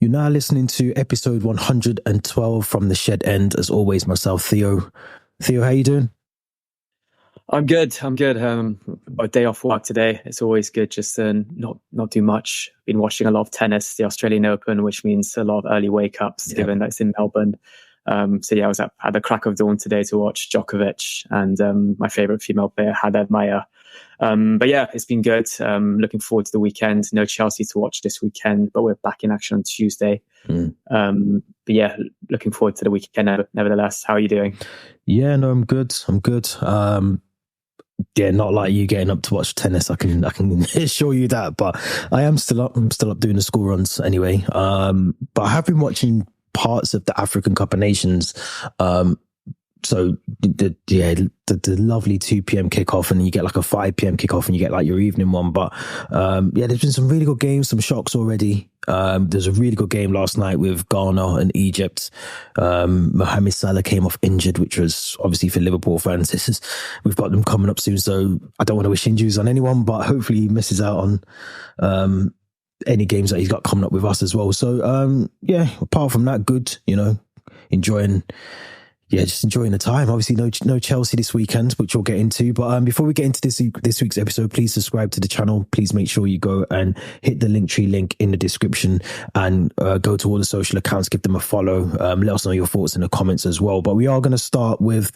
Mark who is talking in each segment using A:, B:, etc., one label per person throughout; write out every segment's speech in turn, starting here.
A: You're now listening to episode 112 from The Shed End. As always, myself, Theo. Theo, how you doing?
B: I'm good. A day off work today. It's always good just to not do much. Been watching a lot of tennis, the Australian Open, which means a lot of early wake-ups, given that it's in Melbourne. I was at the crack of dawn today to watch Djokovic and my favourite female player, Haddad Maia. It's been good. Looking forward to the weekend. No Chelsea to watch this weekend, but we're back in action on Tuesday. Looking forward to the weekend nevertheless. How are you doing?
A: Yeah, no, I'm good. Not like you getting up to watch tennis. I can assure you that, but I am still up. I'm still up doing the school runs anyway. But I have been watching parts of the African Cup of Nations. So the lovely 2 p.m. kickoff, and you get like a 5 p.m. kickoff, and you get like your evening one. But there's been some really good games, some shocks already. There's a really good game last night with Ghana and Egypt. Mohamed Salah came off injured, which was obviously for Liverpool fans. We've got them coming up soon, so I don't want to wish injuries on anyone, but hopefully he misses out on any games that he's got coming up with us as well. So apart from that, good. Enjoying the time. Obviously, no Chelsea this weekend, which we'll get into. But before we get into this week's episode, please subscribe to the channel. Please make sure you go and hit the Linktree link in the description and go to all the social accounts, give them a follow. Let us know your thoughts in the comments as well. But we are going to start with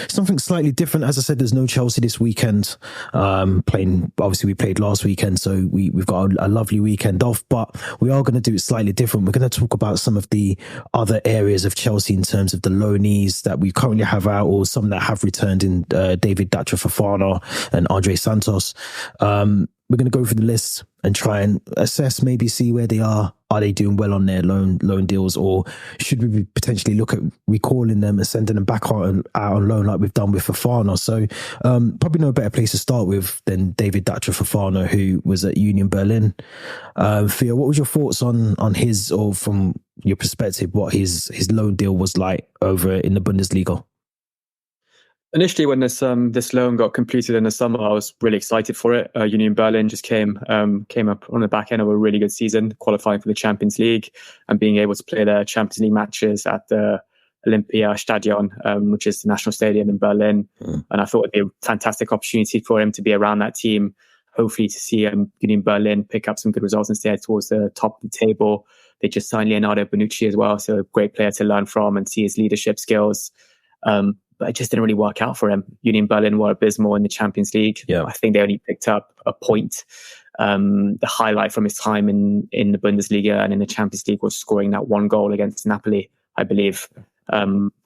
A: something slightly different. As I said, there's no Chelsea this weekend. Obviously, we played last weekend, so we've got a lovely weekend off. But we are going to do it slightly different. We're going to talk about some of the other areas of Chelsea in terms of the loanees that we currently have out, or some that have returned in David Datro Fofana and Andre Santos. We're going to go through the list and try and assess, maybe see where they are. Are they doing well on their loan deals, or should we potentially look at recalling them and sending them back out on loan like we've done with Fofana? So probably no better place to start with than David Datro Fofana, who was at Union Berlin. Theo, what was your thoughts on his, or from your perspective, what his loan deal was like over in the Bundesliga?
B: Initially, when this loan got completed in the summer, I was really excited for it. Union Berlin just came up on the back end of a really good season, qualifying for the Champions League and being able to play their Champions League matches at the Olympia Stadion, which is the national stadium in Berlin. And I thought it'd be a fantastic opportunity for him to be around that team, hopefully to see Union Berlin pick up some good results and stay towards the top of the table. They just signed Leonardo Bonucci as well, so a great player to learn from and see his leadership skills. But it just didn't really work out for him. Union Berlin were abysmal in the Champions League. Yeah. I think they only picked up a point. The highlight from his time in the Bundesliga and in the Champions League was scoring that one goal against Napoli, I believe,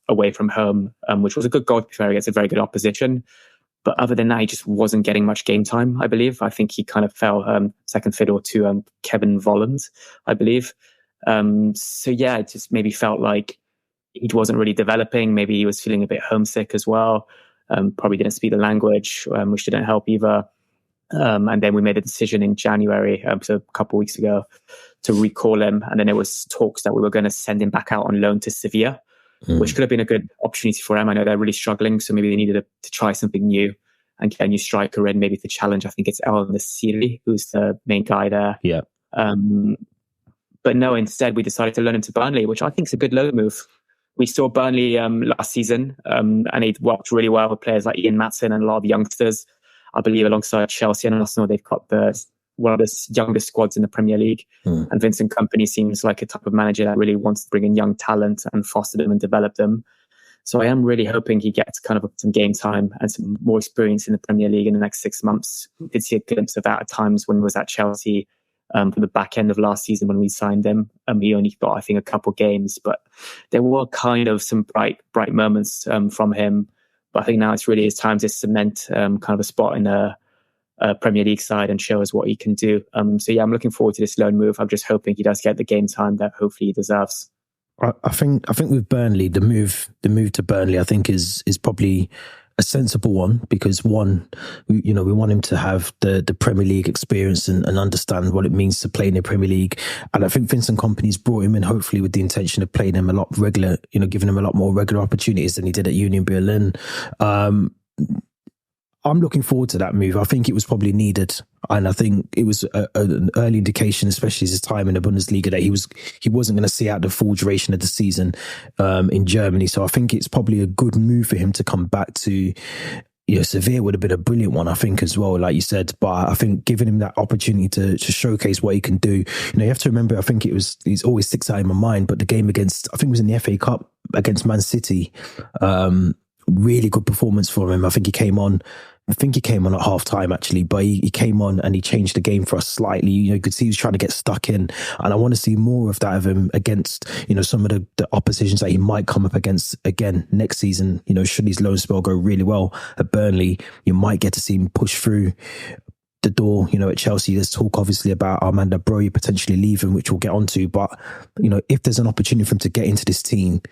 B: away from home, which was a good goal, to be fair, against a very good opposition. But other than that, he just wasn't getting much game time, I believe. I think he kind of fell second fiddle to Kevin Volland, I believe. It just maybe felt like he wasn't really developing. Maybe he was feeling a bit homesick as well. Probably didn't speak the language, which didn't help either. And then we made a decision in January, so a couple of weeks ago, to recall him. And then there was talks that we were going to send him back out on loan to Sevilla, which could have been a good opportunity for him. I know they're really struggling, so maybe they needed to try something new and get a new striker in, maybe to challenge. I think it's El Nasiri, who's the main guy there.
A: Yeah.
B: But no, instead we decided to loan him to Burnley, which I think is a good loan move. We saw Burnley last season, and it worked really well with players like Ian Matson and a lot of youngsters. I believe alongside Chelsea and Arsenal, they've got one of the youngest squads in the Premier League. And Vincent Kompany seems like a type of manager that really wants to bring in young talent and foster them and develop them. So I am really hoping he gets kind of some game time and some more experience in the Premier League in the next 6 months. We did see a glimpse of that at times when he was at Chelsea. For the back end of last season when we signed him. He only got, I think, a couple games, but there were kind of some bright moments from him. But I think now it's really his time to cement kind of a spot in a Premier League side and show us what he can do. I'm looking forward to this loan move. I'm just hoping he does get the game time that hopefully he deserves.
A: I think with Burnley, the move to Burnley, I think is probably a sensible one, because one, we want him to have the Premier League experience and understand what it means to play in the Premier League. And I think Vincent Kompany's brought him in hopefully with the intention of playing him a lot regular, giving him a lot more regular opportunities than he did at Union Berlin. I'm looking forward to that move. I think it was probably needed, and I think it was an early indication, especially his time in the Bundesliga, that he wasn't going to see out the full duration of the season in Germany. So I think it's probably a good move for him to come back to. Sevilla would have been a brilliant one, I think, as well, like you said. But I think giving him that opportunity to showcase what he can do, you have to remember, I think he's always sticks out in my mind, but the game against, I think it was in the FA Cup against Man City, really good performance for him. I think he came on at half time, actually, but he came on and he changed the game for us slightly. You could see he was trying to get stuck in, and I want to see more of that of him against, some of the oppositions that he might come up against again next season. Should his loan spell go really well at Burnley, you might get to see him push through the door, at Chelsea. There's talk obviously about Armando Broja potentially leaving, which we'll get onto, but, if there's an opportunity for him to get into this team,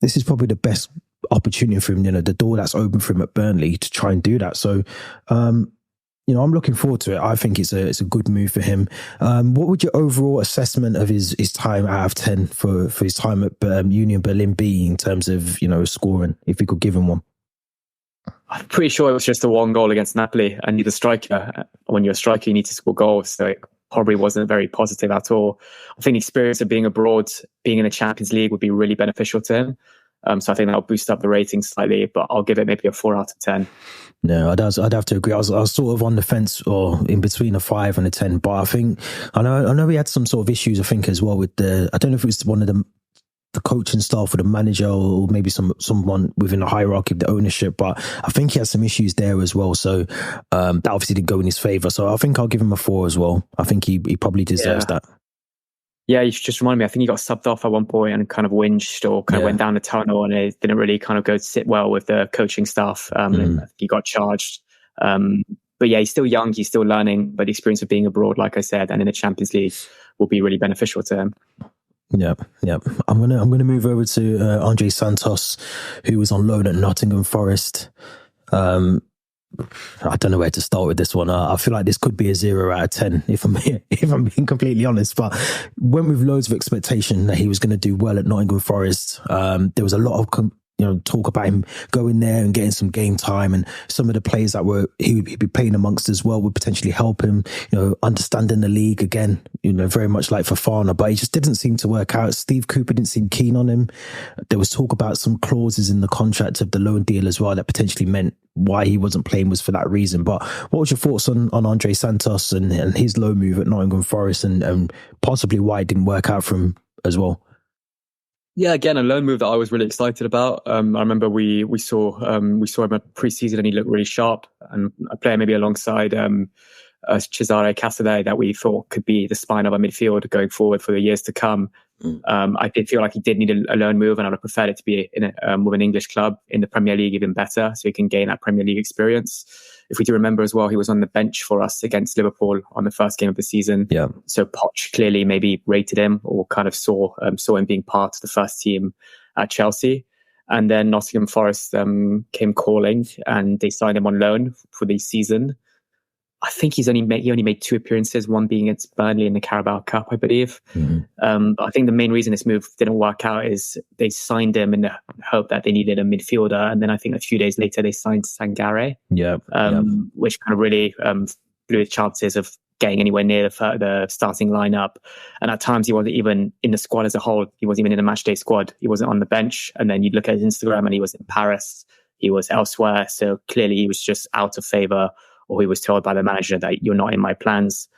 A: this is probably the best opportunity for him, the door that's open for him at Burnley to try and do that. So, I'm looking forward to it. I think it's a good move for him. What would your overall assessment of his time out of 10 for his time at Union Berlin be in terms of, scoring, if we could give him one?
B: I'm pretty sure it was just the one goal against Napoli, and you're the striker. When you're a striker, you need to score goals. So it probably wasn't very positive at all. I think the experience of being abroad, being in the Champions League would be really beneficial to him. So I think that'll boost up the rating slightly, but I'll give it maybe a 4 out of 10.
A: No, I'd have to agree. I was sort of on the fence, or in between a 5 and a 10, but I know we had some sort of issues, I think, as well with I don't know if it was one of the coaching staff or the manager, or maybe someone within the hierarchy of the ownership, but I think he had some issues there as well. So that obviously didn't go in his favour. So I think I'll give him a 4 as well. I think he probably deserves that.
B: Yeah, you just reminded me. I think he got subbed off at one point and kind of whinged, or kind of went down the tunnel, and it didn't really kind of go sit well with the coaching staff. And I think he got charged. But yeah, he's still young, he's still learning, but the experience of being abroad, like I said, and in the Champions League will be really beneficial to him.
A: Yeah. I'm gonna move over to Andre Santos, who was on loan at Nottingham Forest. I don't know where to start with this one. I feel like this could be a 0 out of 10 if I'm being completely honest. But went with loads of expectation that he was going to do well at Nottingham Forest. There was a lot of talk about him going there and getting some game time, and some of the players that he'd be playing amongst as well would potentially help him, understanding the league again, very much like Fofana, but he just didn't seem to work out. Steve Cooper didn't seem keen on him. There was talk about some clauses in the contract of the loan deal as well that potentially meant why he wasn't playing was for that reason. But what was your thoughts on Andre Santos and his loan move at Nottingham Forest, and possibly why it didn't work out for him as well?
B: Yeah, again, a loan move that I was really excited about. I remember we saw him at pre-season, and he looked really sharp, and a player maybe alongside Casadei that we thought could be the spine of our midfield going forward for the years to come. I did feel like he did need a loan move, and I'd have preferred it to be with an English club in the Premier League, even better, so he can gain that Premier League experience. If we do remember as well, he was on the bench for us against Liverpool on the first game of the season. Yeah. So Poch clearly maybe rated him, or kind of saw him being part of the first team at Chelsea. And then Nottingham Forest came calling, and they signed him on loan for the season. I think he only made 2 appearances, one being against Burnley in the Carabao Cup, I believe. But I think the main reason this move didn't work out is they signed him in the hope that they needed a midfielder, and then I think a few days later they signed Sangare, which kind of really blew his chances of getting anywhere near the starting lineup. And at times he wasn't even in the squad as a whole. He wasn't even in the matchday squad. He wasn't on the bench. And then you'd look at his Instagram, and he was in Paris. He was elsewhere. So clearly he was just out of favour, or he was told by the manager that you're not in my plans.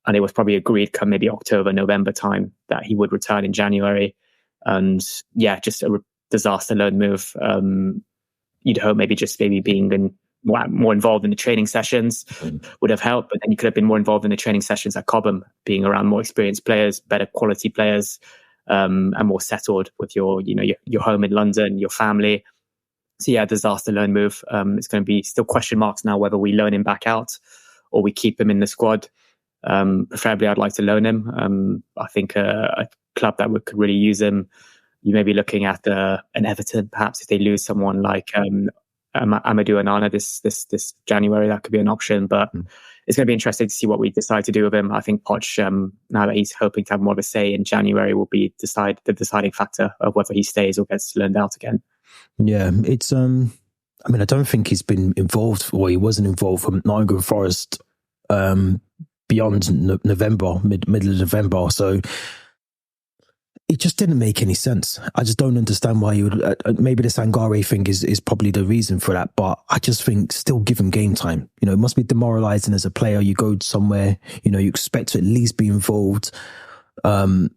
B: And it was probably agreed come maybe October, November time that he would return in January. And yeah, just a disaster loan move. You'd hope maybe being more involved in the training sessions would have helped, but then you could have been more involved in the training sessions at Cobham, being around more experienced players, better quality players, and more settled with your home in London, your family. So yeah, disaster loan move. It's going to be still question marks now whether we loan him back out or we keep him in the squad. Preferably, I'd like to loan him. I think a club that could really use him, you may be looking at an Everton, perhaps, if they lose someone like Amadou Onana this January. That could be an option, but it's going to be interesting to see what we decide to do with him. I think Poch, now that he's hoping to have more of a say in January, will be the deciding factor of whether he stays or gets loaned out again.
A: Yeah, it's I mean, I don't think he's been involved, or he wasn't involved from Nottingham Forest beyond November, middle of November. So it just didn't make any sense. I just don't understand why you would. Maybe the Sangare thing is probably the reason for that, but I just think still give him game time. You know, it must be demoralizing as a player. You go somewhere, you know, you expect to at least be involved, and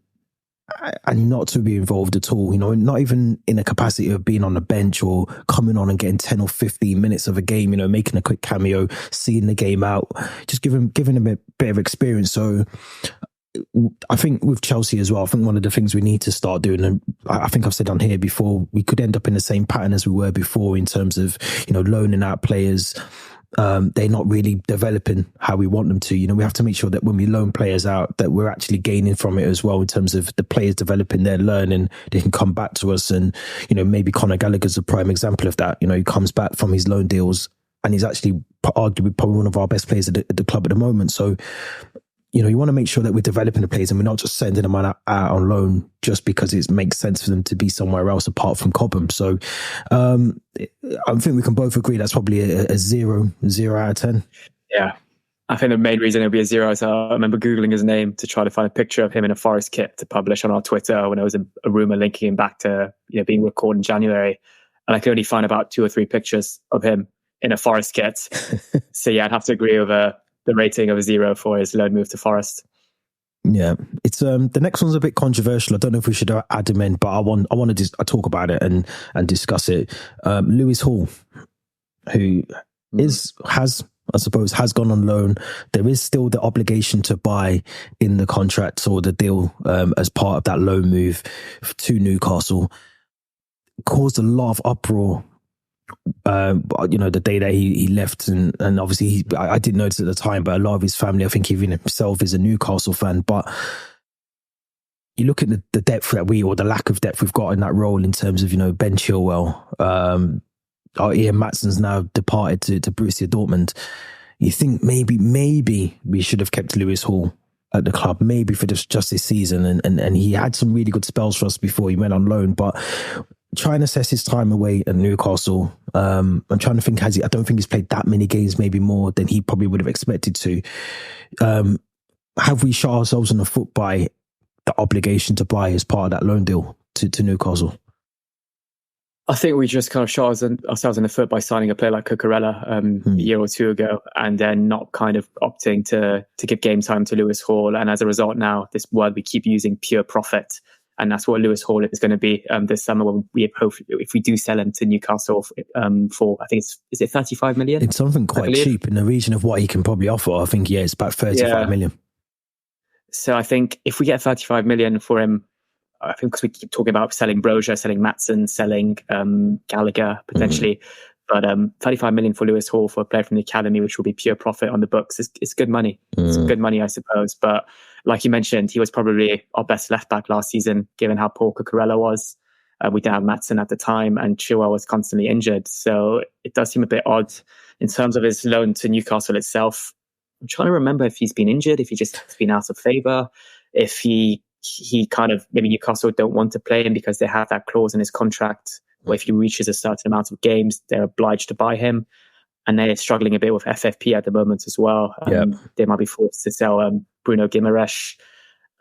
A: not to be involved at all. You know, not even in a capacity of being on the bench or coming on and getting 10 or 15 minutes of a game. You know, making a quick cameo, seeing the game out, just giving him a bit of experience. So I think with Chelsea as well, I think one of the things we need to start doing, and I think I've said on here before, we could end up in the same pattern as we were before in terms of, you know, loaning out players. They're not really developing how we want them to. You know, we have to make sure that when we loan players out, that we're actually gaining from it as well in terms of the players developing their learning. They can come back to us, and, you know, maybe Conor Gallagher's a prime example of that. You know, he comes back from his loan deals and he's actually arguably probably one of our best players at the club at the moment. So, you know, you want to make sure that we're developing the players and we're not just sending them out on loan just because it makes sense for them to be somewhere else apart from Cobham. So I think we can both agree that's probably a 0 out of 10.
B: Yeah. I think the main reason it'll be a 0 is I remember Googling his name to try to find a picture of him in a Forest kit to publish on our Twitter when there was a rumour linking him back to, you know, being recorded in January. And I could only find about 2 or 3 pictures of him in a Forest kit. So yeah, I'd have to agree with the rating of a 0 for his loan move to Forest.
A: Yeah, it's the next one's a bit controversial. I don't know if we should add him in, but I want to talk about it and discuss it. Lewis Hall, who has gone on loan. There is still the obligation to buy in the contract or the deal as part of that loan move to Newcastle. Caused a lot of uproar. You know, the day that he left, and obviously I didn't notice at the time, but a lot of his family, I think even himself, is a Newcastle fan. But you look at the depth that or the lack of depth we've got in that role in terms of, you know, Ben Chilwell, Ian Matson's now departed to Borussia Dortmund. You think maybe we should have kept Lewis Hall at the club, maybe for just this season, and he had some really good spells for us before he went on loan, but try and assess his time away at Newcastle. I'm trying to think, I don't think he's played that many games, maybe more than he probably would have expected to. Have we shot ourselves in the foot by the obligation to buy as part of that loan deal to Newcastle?
B: I think we just kind of shot ourselves in the foot by signing a player like Cucurella a year or two ago, and then not kind of opting to give game time to Lewis Hall. And as a result, now this word we keep using, pure profit. And that's what Lewis Hall is going to be this summer when we hope, if we do sell him to Newcastle for, I think is it 35 million?
A: It's something quite cheap in the region of what he can probably offer. I think, it's about 35 million.
B: So I think if we get 35 million for him, I think because we keep talking about selling Brozier, selling Matson, selling Gallagher potentially, but 35 million for Lewis Hall for a player from the academy, which will be pure profit on the books, is good money. It's good money, I suppose. But like you mentioned, he was probably our best left back last season, given how poor Cucurella was. We didn't have Matson at the time, and Chilwell was constantly injured. So it does seem a bit odd in terms of his loan to Newcastle itself. I'm trying to remember if he's been injured, if he just has been out of favour, if he kind of, maybe Newcastle don't want to play him because they have that clause in his contract where if he reaches a certain amount of games, they're obliged to buy him. And they're struggling a bit with FFP at the moment as well. They might be forced to sell Bruno Guimaraes.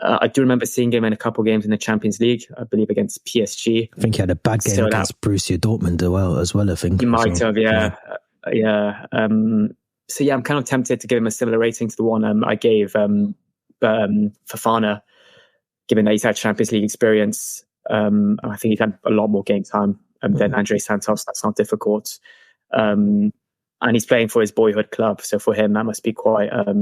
B: I do remember seeing him in a couple of games in the Champions League, I believe against PSG.
A: I think he had a bad game against Borussia Dortmund as well, I think.
B: He might have, yeah. So yeah, I'm kind of tempted to give him a similar rating to the one I gave Fofana, given that he's had Champions League experience. I think he's had a lot more game time than Andre Santos. That's not difficult. And he's playing for his boyhood club. So for him, that must be quite a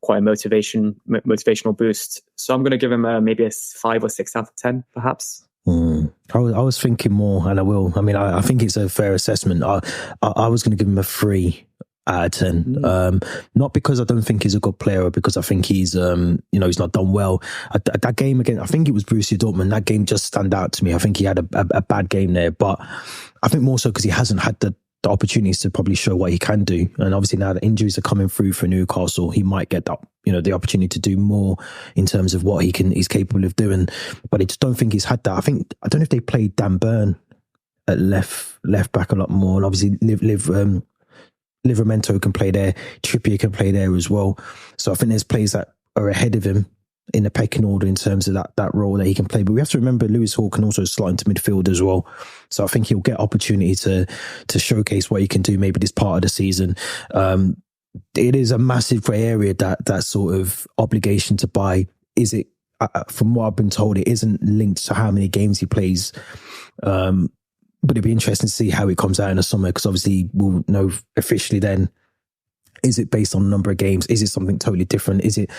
B: motivational boost. So I'm going to give him maybe a 5 or 6 out of 10, perhaps.
A: I was thinking more, and I will. I mean, I think it's a fair assessment. I was going to give him a 3 out of 10. Not because I don't think he's a good player, or because I think he's, he's not done well. That game again, I think it was Borussia Dortmund. That game just stand out to me. I think he had a bad game there, but I think more so because he hasn't had the opportunities to probably show what he can do. And obviously now the injuries are coming through for Newcastle, he might get that, the opportunity to do more in terms of what he's capable of doing. But I just don't think he's had that. I don't know if they played Dan Burn left back a lot more, and obviously Livramento can play there, Trippier can play there as well. So I think there's players that are ahead of him in the pecking order in terms of that role that he can play. But we have to remember Lewis Hall can also slot into midfield as well. So I think he'll get opportunity to showcase what he can do maybe this part of the season. It is a massive grey area, that sort of obligation to buy. Is it, from what I've been told, it isn't linked to how many games he plays. But it'd be interesting to see how it comes out in the summer, because obviously we'll know officially then. Is it based on a number of games? Is it something totally different? Is it?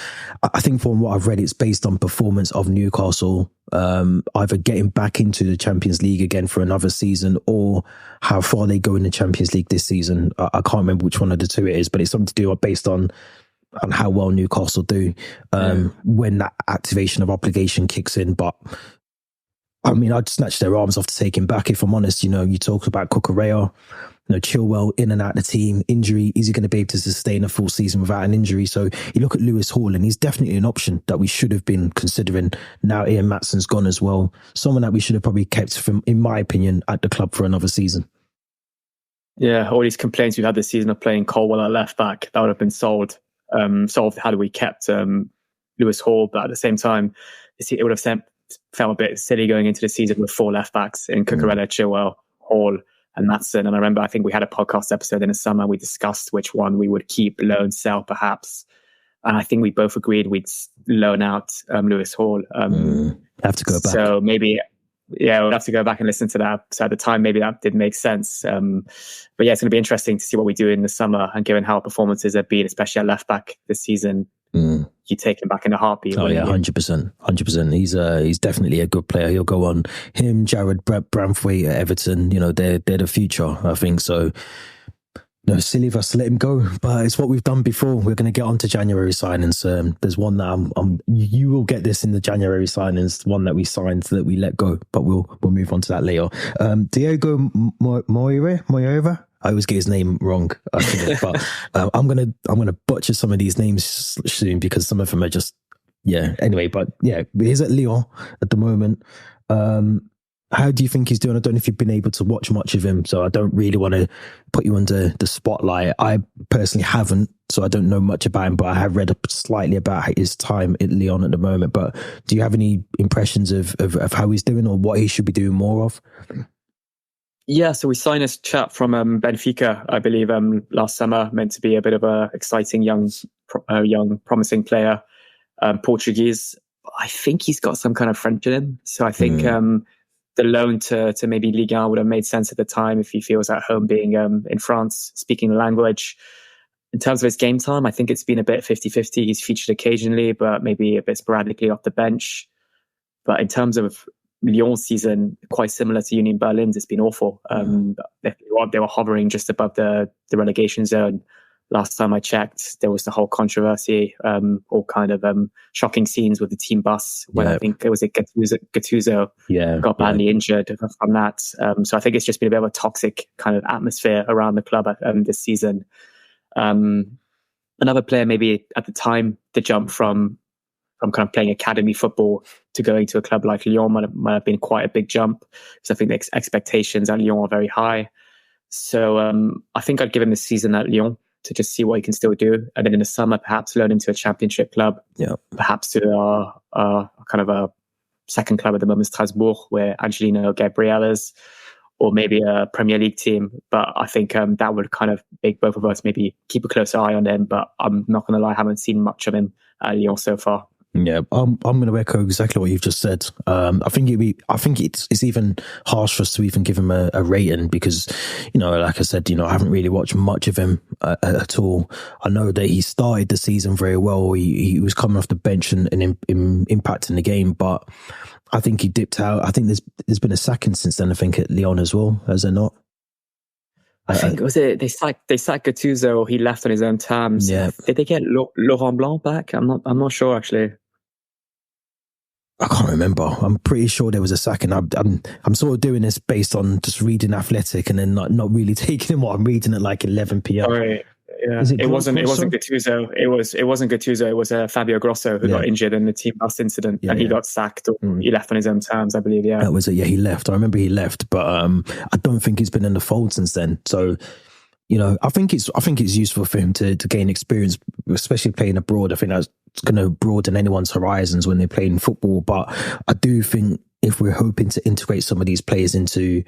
A: I think from what I've read, it's based on performance of Newcastle, either getting back into the Champions League again for another season, or how far they go in the Champions League this season. I can't remember which one of the two it is, but it's something to do based on how well Newcastle do when that activation of obligation kicks in. But I mean, I'd snatch their arms off to take him back, if I'm honest. You talk about Cucurella, Chilwell in and out of the team, injury. Is he going to be able to sustain a full season without an injury? So you look at Lewis Hall, and he's definitely an option that we should have been considering. Now Ian Matson's gone as well. Someone that we should have probably kept, from, in my opinion, at the club for another season.
B: Yeah, all these complaints we've had this season of playing Colwell at left back, that would have been solved had we kept Lewis Hall. But at the same time, it would have felt a bit silly going into the season with 4 left backs in Cucurella, Chilwell, Hall, and Matson. And I think we had a podcast episode in the summer. We discussed which one we would keep, loan, sell, perhaps. And I think we both agreed we'd loan out Lewis Hall.
A: Have to go back.
B: So maybe, we'll have to go back and listen to that. So at the time, maybe that did make sense. But yeah, it's going to be interesting to see what we do in the summer. And given how our performances have been, especially at left back this season, you take him back in a heartbeat.
A: Oh yeah, 100%. He's definitely a good player. He'll go on. Him, Jared Branthwaite at Everton. They're the future, I think. So silly of us to let him go, but it's what we've done before. We're going to get on to January signings. There's one that you will get this in the January signings, one that we signed that we let go, but we'll move on to that later. Diego Moreira. I always get his name wrong, but I'm gonna butcher some of these names soon, because some of them are just Anyway, but he's at Lyon at the moment. How do you think he's doing? I don't know if you've been able to watch much of him, so I don't really want to put you under the spotlight. I personally haven't, so I don't know much about him, but I have read slightly about his time at Lyon at the moment. But do you have any impressions of how he's doing, or what he should be doing more of?
B: Yeah, so we signed this chap from Benfica, I believe, last summer, meant to be a bit of a exciting young promising player, Portuguese. I think he's got some kind of French in him, so I think the loan to maybe Ligue 1 would have made sense at the time if he feels at home being in France, speaking the language. In terms of his game time, I think it's been a bit 50-50. He's featured occasionally, but maybe a bit sporadically off the bench. But in terms of Lyon's season, quite similar to Union Berlin's, it's been awful. They were hovering just above the relegation zone. Last time I checked, there was the whole controversy, all kind of shocking scenes with the team bus when I think it was Gattuso got badly injured from that. So I think it's just been a bit of a toxic kind of atmosphere around the club this season. Another player maybe at the time, the jump from kind of playing academy football to going to a club like Lyon might have been quite a big jump, because I think the expectations at Lyon are very high. So I think I'd give him a season at Lyon to just see what he can still do. And then in the summer, perhaps loan him to a championship club, perhaps to kind of a second club at the moment, Strasbourg, where Angelino Gabriel is, or maybe a Premier League team. But I think that would kind of make both of us maybe keep a closer eye on him. But I'm not going to lie, I haven't seen much of him at Lyon so far.
A: Yeah, I'm going to echo exactly what you've just said. I think it's even harsh for us to even give him a rating, because, like I said, I haven't really watched much of him at all. I know that he started the season very well. He was coming off the bench and impacting the game, but I think he dipped out. I think there's been a sacking since then, I think, at Lyon as well, has there not?
B: I think they sacked Gattuso. He left on his own terms.
A: Yeah.
B: Did they get Laurent Blanc back? I'm not sure actually.
A: I can't remember. I'm pretty sure there was a sacking. I'm sort of doing this based on just reading Athletic and then not really taking in what I'm reading at like 11 p.m.
B: Right. Yeah, it wasn't Gattuso. It wasn't Gattuso. It was Fabio Grosso who got injured in the team bus incident, and he got sacked, or he left on his own terms, I believe. Yeah,
A: that was it. Yeah, he left. I remember he left, but I don't think he's been in the fold since then. So, I think it's useful for him to gain experience, especially playing abroad. I think that's going to broaden anyone's horizons when they're playing football. But I do think if we're hoping to integrate some of these players into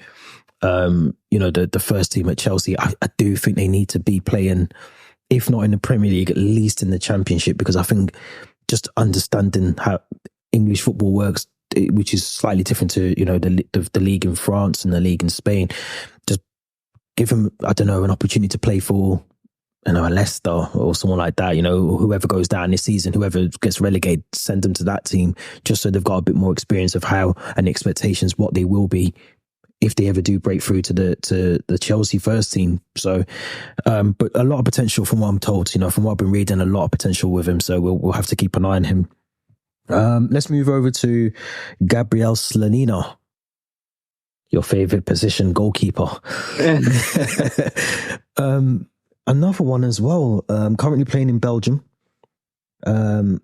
A: the first team at Chelsea, I do think they need to be playing, if not in the Premier League, at least in the Championship, because I think just understanding how English football works, which is slightly different to the league in France and the league in Spain, just give them, I don't know, an opportunity to play for a Leicester or someone like that, or whoever goes down this season, whoever gets relegated, send them to that team, just so they've got a bit more experience of how and expectations what they will be if they ever do break through to the Chelsea first team. So, but a lot of potential from what I'm told, from what I've been reading, a lot of potential with him. So we'll have to keep an eye on him. Let's move over to Gabriel Slonina, your favorite position, goalkeeper. Another one as well, currently playing in Belgium. Although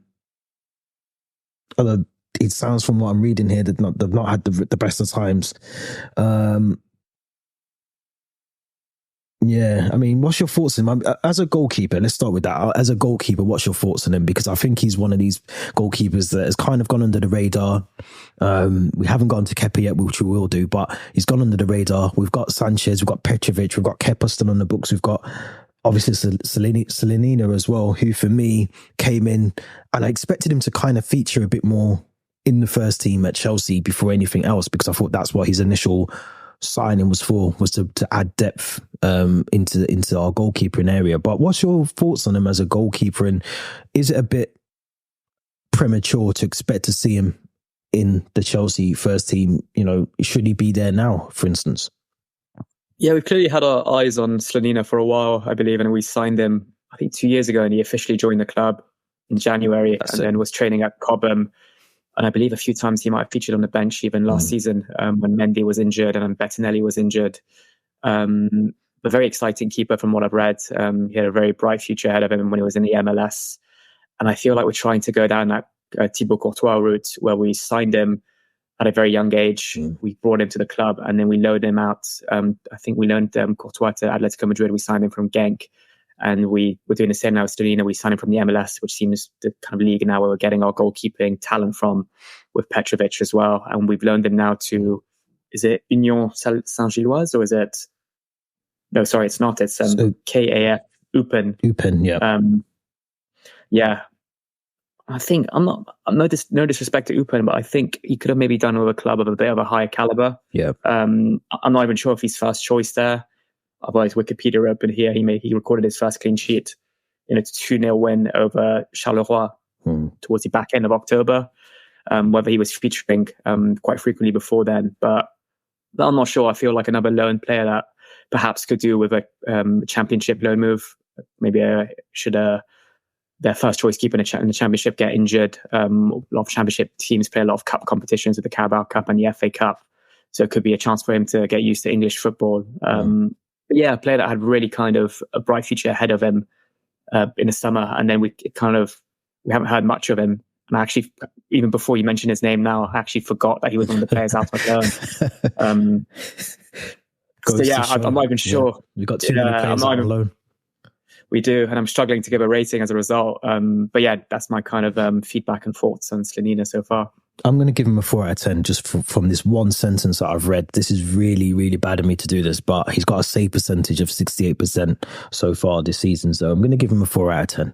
A: it sounds from what I'm reading here that they've not had the best of times. Yeah, I mean, what's your thoughts on him? As a goalkeeper, let's start with that. As a goalkeeper, what's your thoughts on him? Because I think he's one of these goalkeepers that has kind of gone under the radar. We haven't gotten to Kepa yet, which we will do, but he's gone under the radar. We've got Sanchez, we've got Petrovic, we've got Kepa still on the books. We've got obviously Slonina as well, who for me came in, and I expected him to kind of feature a bit more in the first team at Chelsea before anything else, because I thought that's what his initial signing was to add depth into our goalkeeping area. But what's your thoughts on him as a goalkeeper, and is it a bit premature to expect to see him in the Chelsea first team? Should he be there now, for instance?
B: Yeah, we've clearly had our eyes on Slonina for a while, I believe, and we signed him, I think, 2 years ago, and he officially joined the club in January. Then was training at Cobham. And I believe a few times he might have featured on the bench even last season when Mendy was injured and Bettinelli was injured. A very exciting keeper from what I've read. He had a very bright future ahead of him when he was in the MLS. And I feel like we're trying to go down that Thibaut Courtois route, where we signed him at a very young age. We brought him to the club and then we loaned him out. I think we loaned Courtois to Atletico Madrid. We signed him from Genk. And we're doing the same now with Slonina. We signed him from the MLS, which seems the kind of league now where we're getting our goalkeeping talent from, with Petrovic as well. And we've loaned him now to, is it Union Saint-Gilloise, or is it? No, sorry, it's not. It's KAF Eupen.
A: Eupen, yeah.
B: Yeah. I think no disrespect to Eupen, but I think he could have maybe done with a club of a bit of a higher caliber.
A: Yeah.
B: I'm not even sure if he's first choice there. Otherwise, Wikipedia open here. He recorded his first clean sheet in a 2-0 win over Charleroi towards the back end of October. Whether he was featuring quite frequently before then, but I'm not sure. I feel like another loan player that perhaps could do with a championship loan move. Maybe should their first choice keeper in the championship get injured. A lot of championship teams play a lot of cup competitions with the Carabao Cup and the FA Cup, so it could be a chance for him to get used to English football. But yeah, a player that had really kind of a bright future ahead of him in the summer, and then we haven't heard much of him. And actually, even before you mentioned his name now, I actually forgot that he was one of the players out on loan. So yeah, I'm not even sure.
A: Yeah. We've got too many players out on loan.
B: We do, and I'm struggling to give a rating as a result. But yeah, that's my kind of feedback and thoughts on Slonina so far.
A: I'm going to give him a 4 out of 10 just from this one sentence that I've read. This is really, really bad of me to do this, but he's got a save percentage of 68% so far this season. So I'm going to give him a 4 out of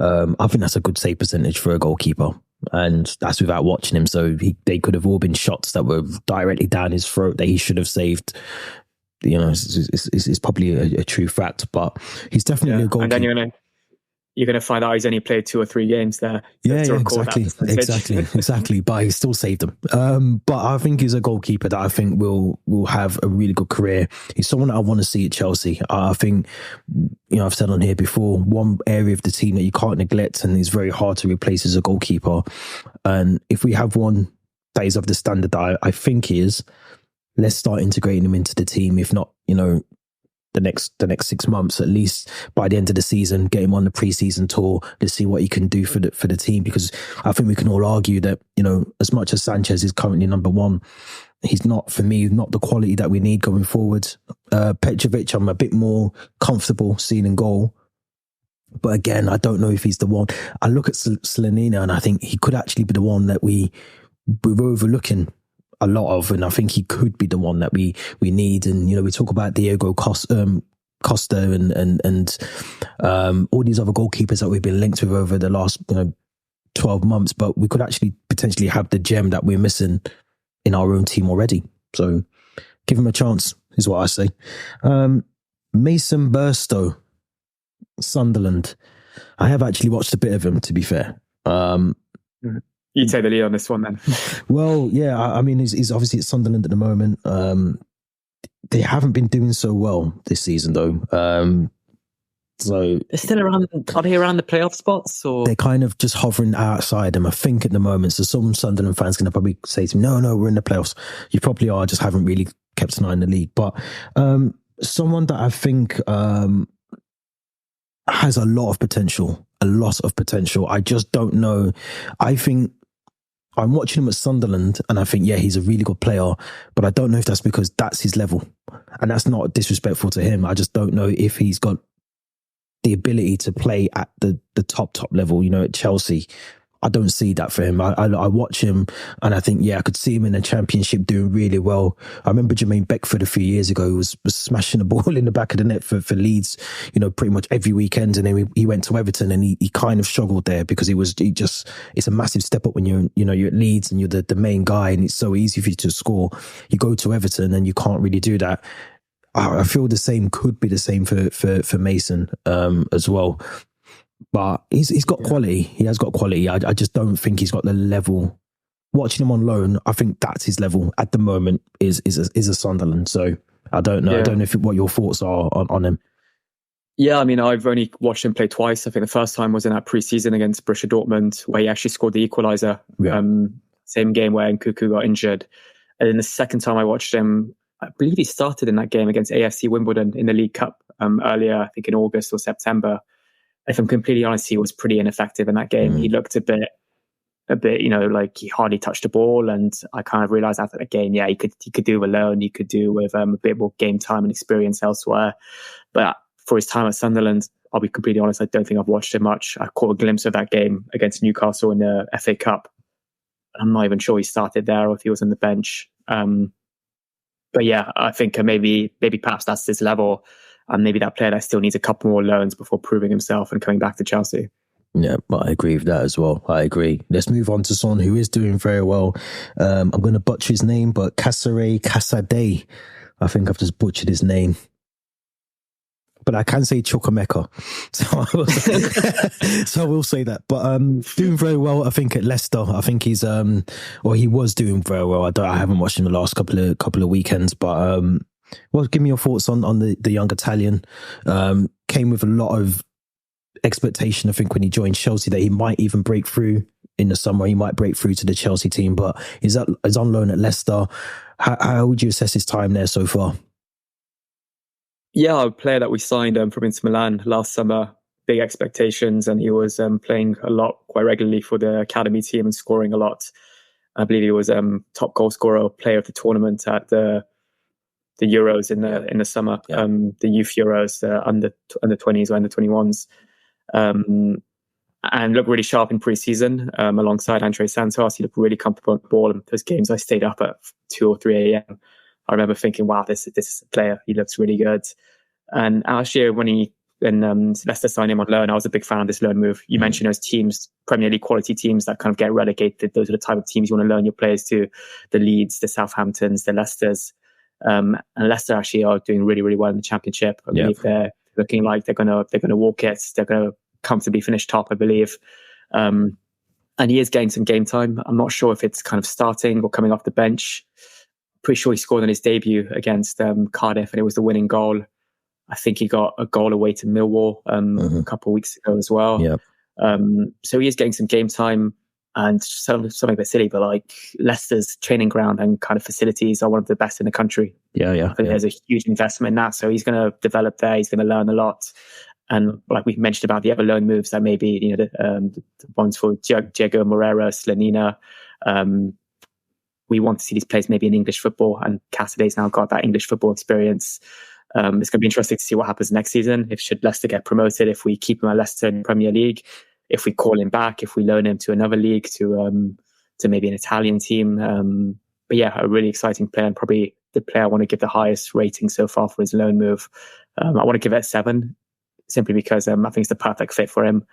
A: 10. I think that's a good save percentage for a goalkeeper, and that's without watching him. So they could have all been shots that were directly down his throat that he should have saved. It's probably a true fact, but he's definitely a goalkeeper.
B: And then you're going to find out he's only played 2 or 3 games there.
A: Exactly. But he still saved them. But I think he's a goalkeeper that I think will have a really good career. He's someone that I want to see at Chelsea. I think, I've said on here before, one area of the team that you can't neglect and is very hard to replace is a goalkeeper. And if we have one that is of the standard that I think he is, let's start integrating him into the team. If not, the next 6 months, at least by the end of the season, get him on the preseason tour to see what he can do for the team. Because I think we can all argue that, as much as Sanchez is currently number one, he's not, for me, not the quality that we need going forward. Petrovic, I'm a bit more comfortable seeing in goal. But again, I don't know if he's the one. I look at Slanina and I think he could actually be the one that we're overlooking a lot of, and I think he could be the one that we need. And we talk about Diego Costa and all these other goalkeepers that we've been linked with over the last 12 months, but we could actually potentially have the gem that we're missing in our own team already. So give him a chance is what I say. Mason Burstow, Sunderland. I have actually watched a bit of him, to be fair.
B: You take the lead on this one then.
A: Well, yeah, I mean, he's obviously at Sunderland at the moment. They haven't been doing so well this season, though. So
B: they're still around. Are they around the playoff spots, or
A: they're kind of just hovering outside them, I think, at the moment. So some Sunderland fans going to probably say to me, "No, we're in the playoffs." You probably are, just haven't really kept an eye on the league. But someone that I think has a lot of potential. I just don't know. I think I'm watching him at Sunderland and I think, yeah, he's a really good player, but I don't know if that's because that's his level. And that's not disrespectful to him. I just don't know if he's got the ability to play at the top level, at Chelsea. I don't see that for him. I watch him and I think, yeah, I could see him in the Championship doing really well. I remember Jermaine Beckford a few years ago was smashing the ball in the back of the net for Leeds, pretty much every weekend. And then he went to Everton and he kind of struggled there because it's a massive step up when you're at Leeds and you're the main guy and it's so easy for you to score. You go to Everton and you can't really do that. I feel the same could be the same for Mason as well. But he's got quality. He has got quality. I just don't think he's got the level. Watching him on loan, I think that's his level at the moment. Is a Sunderland. So I don't know. Yeah. I don't know what your thoughts are on him.
B: Yeah, I mean, I've only watched him play twice. I think the first time was in that pre-season against Borussia Dortmund, where he actually scored the equaliser. Yeah. Same game where Nkunku got injured, and then the second time I watched him, I believe he started in that game against AFC Wimbledon in the League Cup earlier, I think in August or September. If I'm completely honest, he was pretty ineffective in that game. He looked a bit, like he hardly touched the ball. And I kind of realized after that game, yeah, he could do alone. He could do with a bit more game time and experience elsewhere. But for his time at Sunderland, I'll be completely honest, I don't think I've watched him much. I caught a glimpse of that game against Newcastle in the FA Cup. I'm not even sure he started there or if he was on the bench. But yeah, I think maybe perhaps that's his level. And maybe that player that still needs a couple more loans before proving himself and coming back to Chelsea.
A: Yeah, I agree with that as well. I agree. Let's move on to someone who is doing very well. I'm going to butcher his name, but Casadei. I think I've just butchered his name. But I can say Chukwuemeka. So I will say that. But doing very well, I think, at Leicester. I think he's, he was doing very well. I haven't watched him the last couple of weekends, but... well, give me your thoughts on the young Italian. Came with a lot of expectation, I think, when he joined Chelsea, that he might even break through in the summer. He might break through to the Chelsea team, but he's on loan at Leicester. How would you assess his time there so far?
B: Yeah, a player that we signed from Inter Milan last summer, big expectations, and he was playing a lot quite regularly for the academy team and scoring a lot. I believe he was top goal scorer, player of the tournament at the Euros in the summer, yeah. The youth Euros, under 20s or under 21s, and looked really sharp in pre-season alongside Andre Santos. He looked really comfortable on the ball. And those games I stayed up at 2 or 3 a.m. I remember thinking, wow, this is a player. He looks really good. And last year when Leicester signed him on loan, I was a big fan of this loan move. You mentioned those teams, Premier League quality teams that kind of get relegated. Those are the type of teams you want to loan your players to: the Leeds, the Southamptons, the Leicesters. And Leicester actually are doing really, really well in the Championship. I believe they're looking like they're gonna walk it. They're gonna comfortably finish top, I believe. And he is getting some game time. I'm not sure if it's kind of starting or coming off the bench. Pretty sure he scored on his debut against Cardiff, and it was the winning goal. I think he got a goal away to Millwall a couple of weeks ago as well. Yeah. So he is getting some game time. And something a bit silly, but like Leicester's training ground and kind of facilities are one of the best in the country. I think there's a huge investment in that. So he's going to develop there. He's going to learn a lot. And like we mentioned about the other loan moves that maybe, the ones for Diego Moreira, Slanina. We want to see these players maybe in English football, and Casadei's now got that English football experience. It's going to be interesting to see what happens next season. Should Leicester get promoted, if we keep him at Leicester in the Premier League, if we call him back, if we loan him to another league, to maybe an Italian team. But yeah, a really exciting player, and probably the player I want to give the highest rating so far for his loan move. I want to give it a 7, simply because I think it's the perfect fit for him.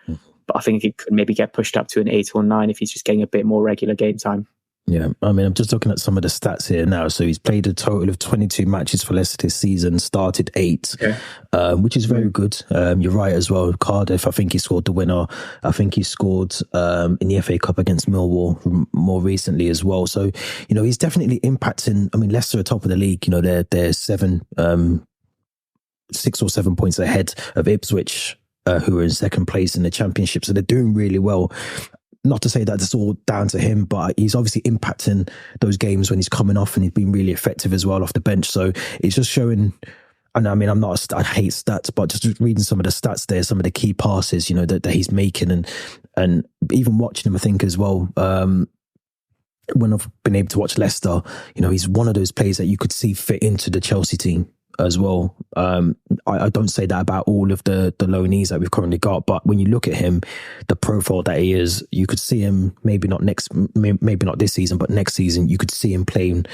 B: But I think it could maybe get pushed up to an 8 or 9 if he's just getting a bit more regular game time.
A: Yeah, I mean, I'm just looking at some of the stats here now. So he's played a total of 22 matches for Leicester this season, started 8, which is very good. You're right as well. Cardiff, I think he scored the winner. I think he scored in the FA Cup against Millwall more recently as well. So, he's definitely impacting. I mean, Leicester are top of the league. They're 6 or 7 points ahead of Ipswich, who are in second place in the Championship. So they're doing really well. Not to say that it's all down to him, but he's obviously impacting those games when he's coming off, and he's been really effective as well off the bench. So it's just showing. And I mean, I hate stats, but just reading some of the stats there, some of the key passes, that he's making, and even watching him, I think as well. When I've been able to watch Leicester, he's one of those players that you could see fit into the Chelsea team as well. I don't say that about all of the loanees that we've currently got, but when you look at him, the profile that he is, you could see him maybe not this season, but next season you could see him playing,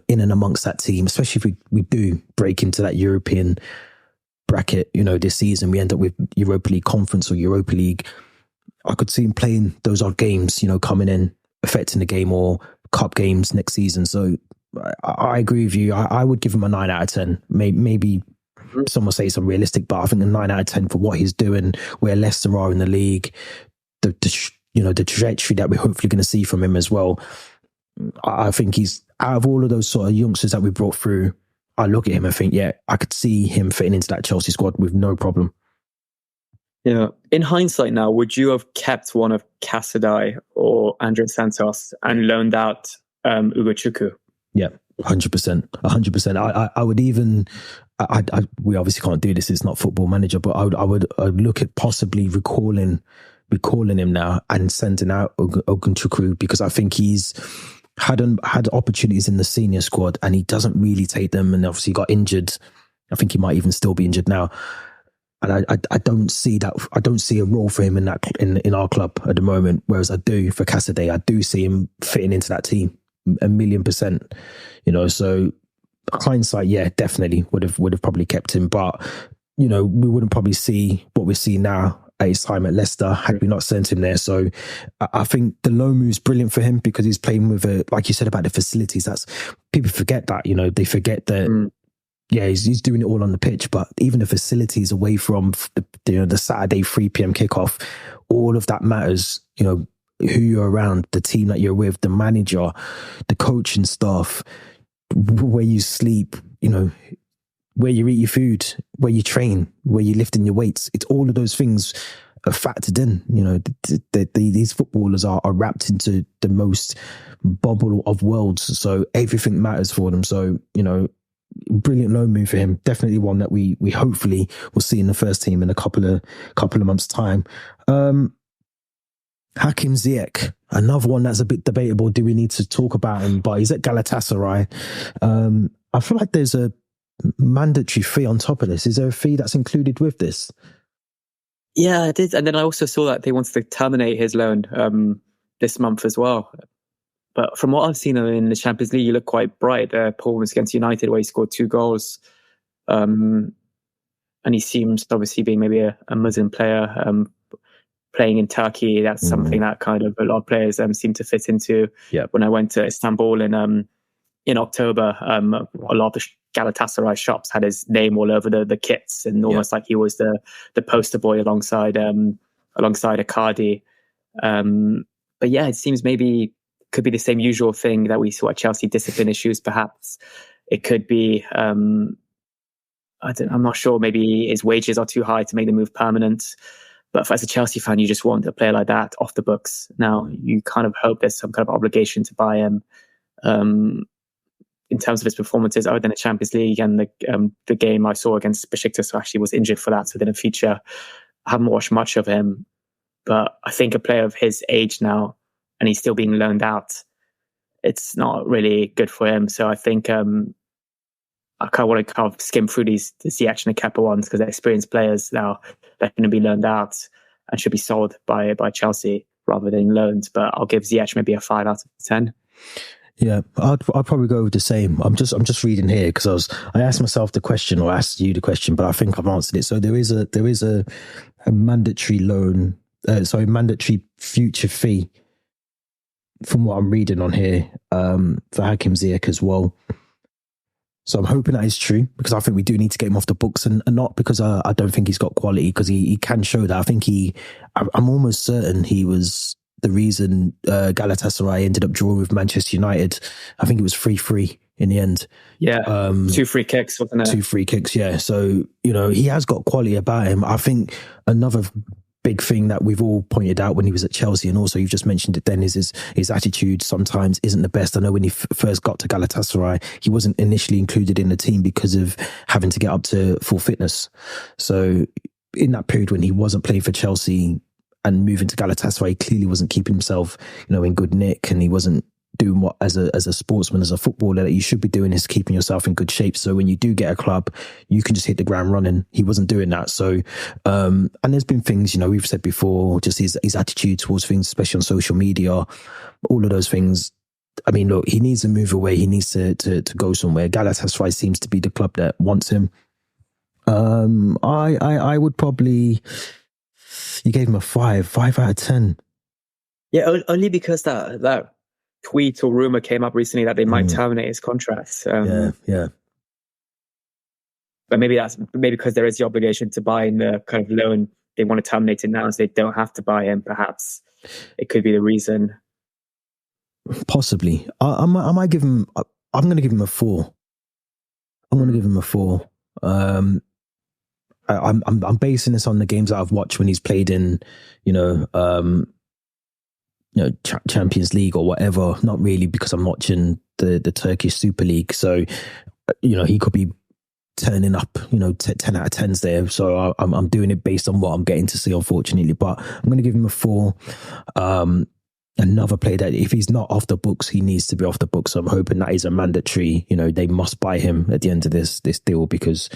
A: in and amongst that team, especially if we do break into that European bracket. This season we end up with Europa League Conference or Europa League. I could see him playing those odd games, coming in, affecting the game, or cup games next season. So I agree with you. I would give him a 9 out of 10. Maybe some will say it's unrealistic, but I think a 9 out of 10 for what he's doing, where Leicester are in the league, the trajectory that we're hopefully going to see from him as well. I think he's, out of all of those sort of youngsters that we brought through, I look at him and think, yeah, I could see him fitting into that Chelsea squad with no problem.
B: Yeah. In hindsight now, would you have kept one of Casadei or Andre Santos and loaned out Ugochukwu?
A: Yeah, 100%. 100%. I would even, we obviously can't do this, it's not Football Manager, but I would look at possibly recalling him now and sending out Ugochukwu, because I think he's had opportunities in the senior squad and he doesn't really take them, and obviously got injured. I think he might even still be injured now. And I don't see that. I don't see a role for him in our club at the moment. Whereas I do for Casadei. I do see him fitting into that team 1,000,000%. So hindsight, yeah, definitely would have probably kept him. But we wouldn't probably see what we see now at his time at Leicester had we not sent him there. So I think the loan move's brilliant for him, because he's playing with like you said about the facilities. That's, people forget that. They forget that. Yeah, he's doing it all on the pitch, but even the facilities away from the Saturday 3 p.m. kickoff, all of that matters. Who you're around, the team that you're with, the manager, the coaching staff, where you sleep, where you eat your food, where you train, where you're lifting your weights. It's all of those things are factored in. These footballers are wrapped into the most bubble of worlds, so everything matters for them. So brilliant loan move for him. Definitely one that we hopefully will see in the first team in a couple of months' time. Hakim Ziyech, another one that's a bit debatable. Do we need to talk about him? But he's at Galatasaray. I feel like there's a mandatory fee on top of this. Is there a fee that's included with this?
B: Yeah, it is. And then I also saw that they wanted to terminate his loan this month as well. But from what I've seen in the Champions League, he looked quite bright. Performance against United, where he scored 2 goals. And he seems obviously being maybe a Muslim player, playing in Turkey. That's something that kind of a lot of players seem to fit into.
A: Yep.
B: When I went to Istanbul in October, a lot of the Galatasaray shops had his name all over the kits, and almost like he was the poster boy alongside Icardi. But yeah, it seems maybe could be the same usual thing that we saw at Chelsea, discipline issues perhaps. It could be, I'm not sure, maybe his wages are too high to make the move permanent. But as a Chelsea fan, you just want a player like that off the books. Now, you kind of hope there's some kind of obligation to buy him in terms of his performances, other than the Champions League and the game I saw against Besiktas, who actually was injured for that, so didn't feature. I haven't watched much of him, but I think a player of his age now, and he's still being loaned out, it's not really good for him. So I think I kind of want to kind of skim through the Ziyech and the Kepa ones, because they're experienced players now that are going to be loaned out and should be sold by Chelsea rather than loaned. But I'll give Ziyech maybe a 5 out of 10.
A: Yeah, I'd probably go with the same. I'm just reading here because I asked myself the question, or asked you the question, but I think I've answered it. So there is a mandatory loan, mandatory future fee, from what I'm reading on here, for Hakim Ziyech as well. So I'm hoping that is true, because I think we do need to get him off the books, and not because I don't think he's got quality, because he can show that. I think I'm almost certain he was the reason Galatasaray ended up drawing with Manchester United. I think it was 3-3 in the end.
B: Yeah, 2 free kicks, wasn't it?
A: 2 free kicks, yeah. So, he has got quality about him. I think another big thing that we've all pointed out when he was at Chelsea, and also you've just mentioned it then, is his attitude sometimes isn't the best. I know when he first got to Galatasaray, he wasn't initially included in the team because of having to get up to full fitness. So in that period when he wasn't playing for Chelsea and moving to Galatasaray, he clearly wasn't keeping himself, in good nick, and he wasn't doing what, as a sportsman, as a footballer, that you should be doing, is keeping yourself in good shape. So when you do get a club, you can just hit the ground running. He wasn't doing that. So, and there's been things, we've said before, just his attitude towards things, especially on social media, all of those things. I mean, look, he needs to move away. He needs to go somewhere. Galatasaray seems to be the club that wants him. I would probably... You gave him a 5 out of 10.
B: Yeah, only because that tweet or rumor came up recently that they might terminate his contract.
A: Yeah.
B: But maybe because there is the obligation to buy in the kind of loan, they want to terminate it now, so they don't have to buy him. Perhaps it could be the reason.
A: Possibly. I might give him. I'm going to give him a 4. I'm going to give him a 4. I'm basing this on the games that I've watched when he's played in, Champions League or whatever. Not really, because I'm watching the Turkish Super League. So, he could be turning up, 10 out of 10s there. So I'm doing it based on what I'm getting to see, unfortunately. But I'm going to give him a 4. Another player that, if he's not off the books, he needs to be off the books. So I'm hoping that is a mandatory. They must buy him at the end of this deal, because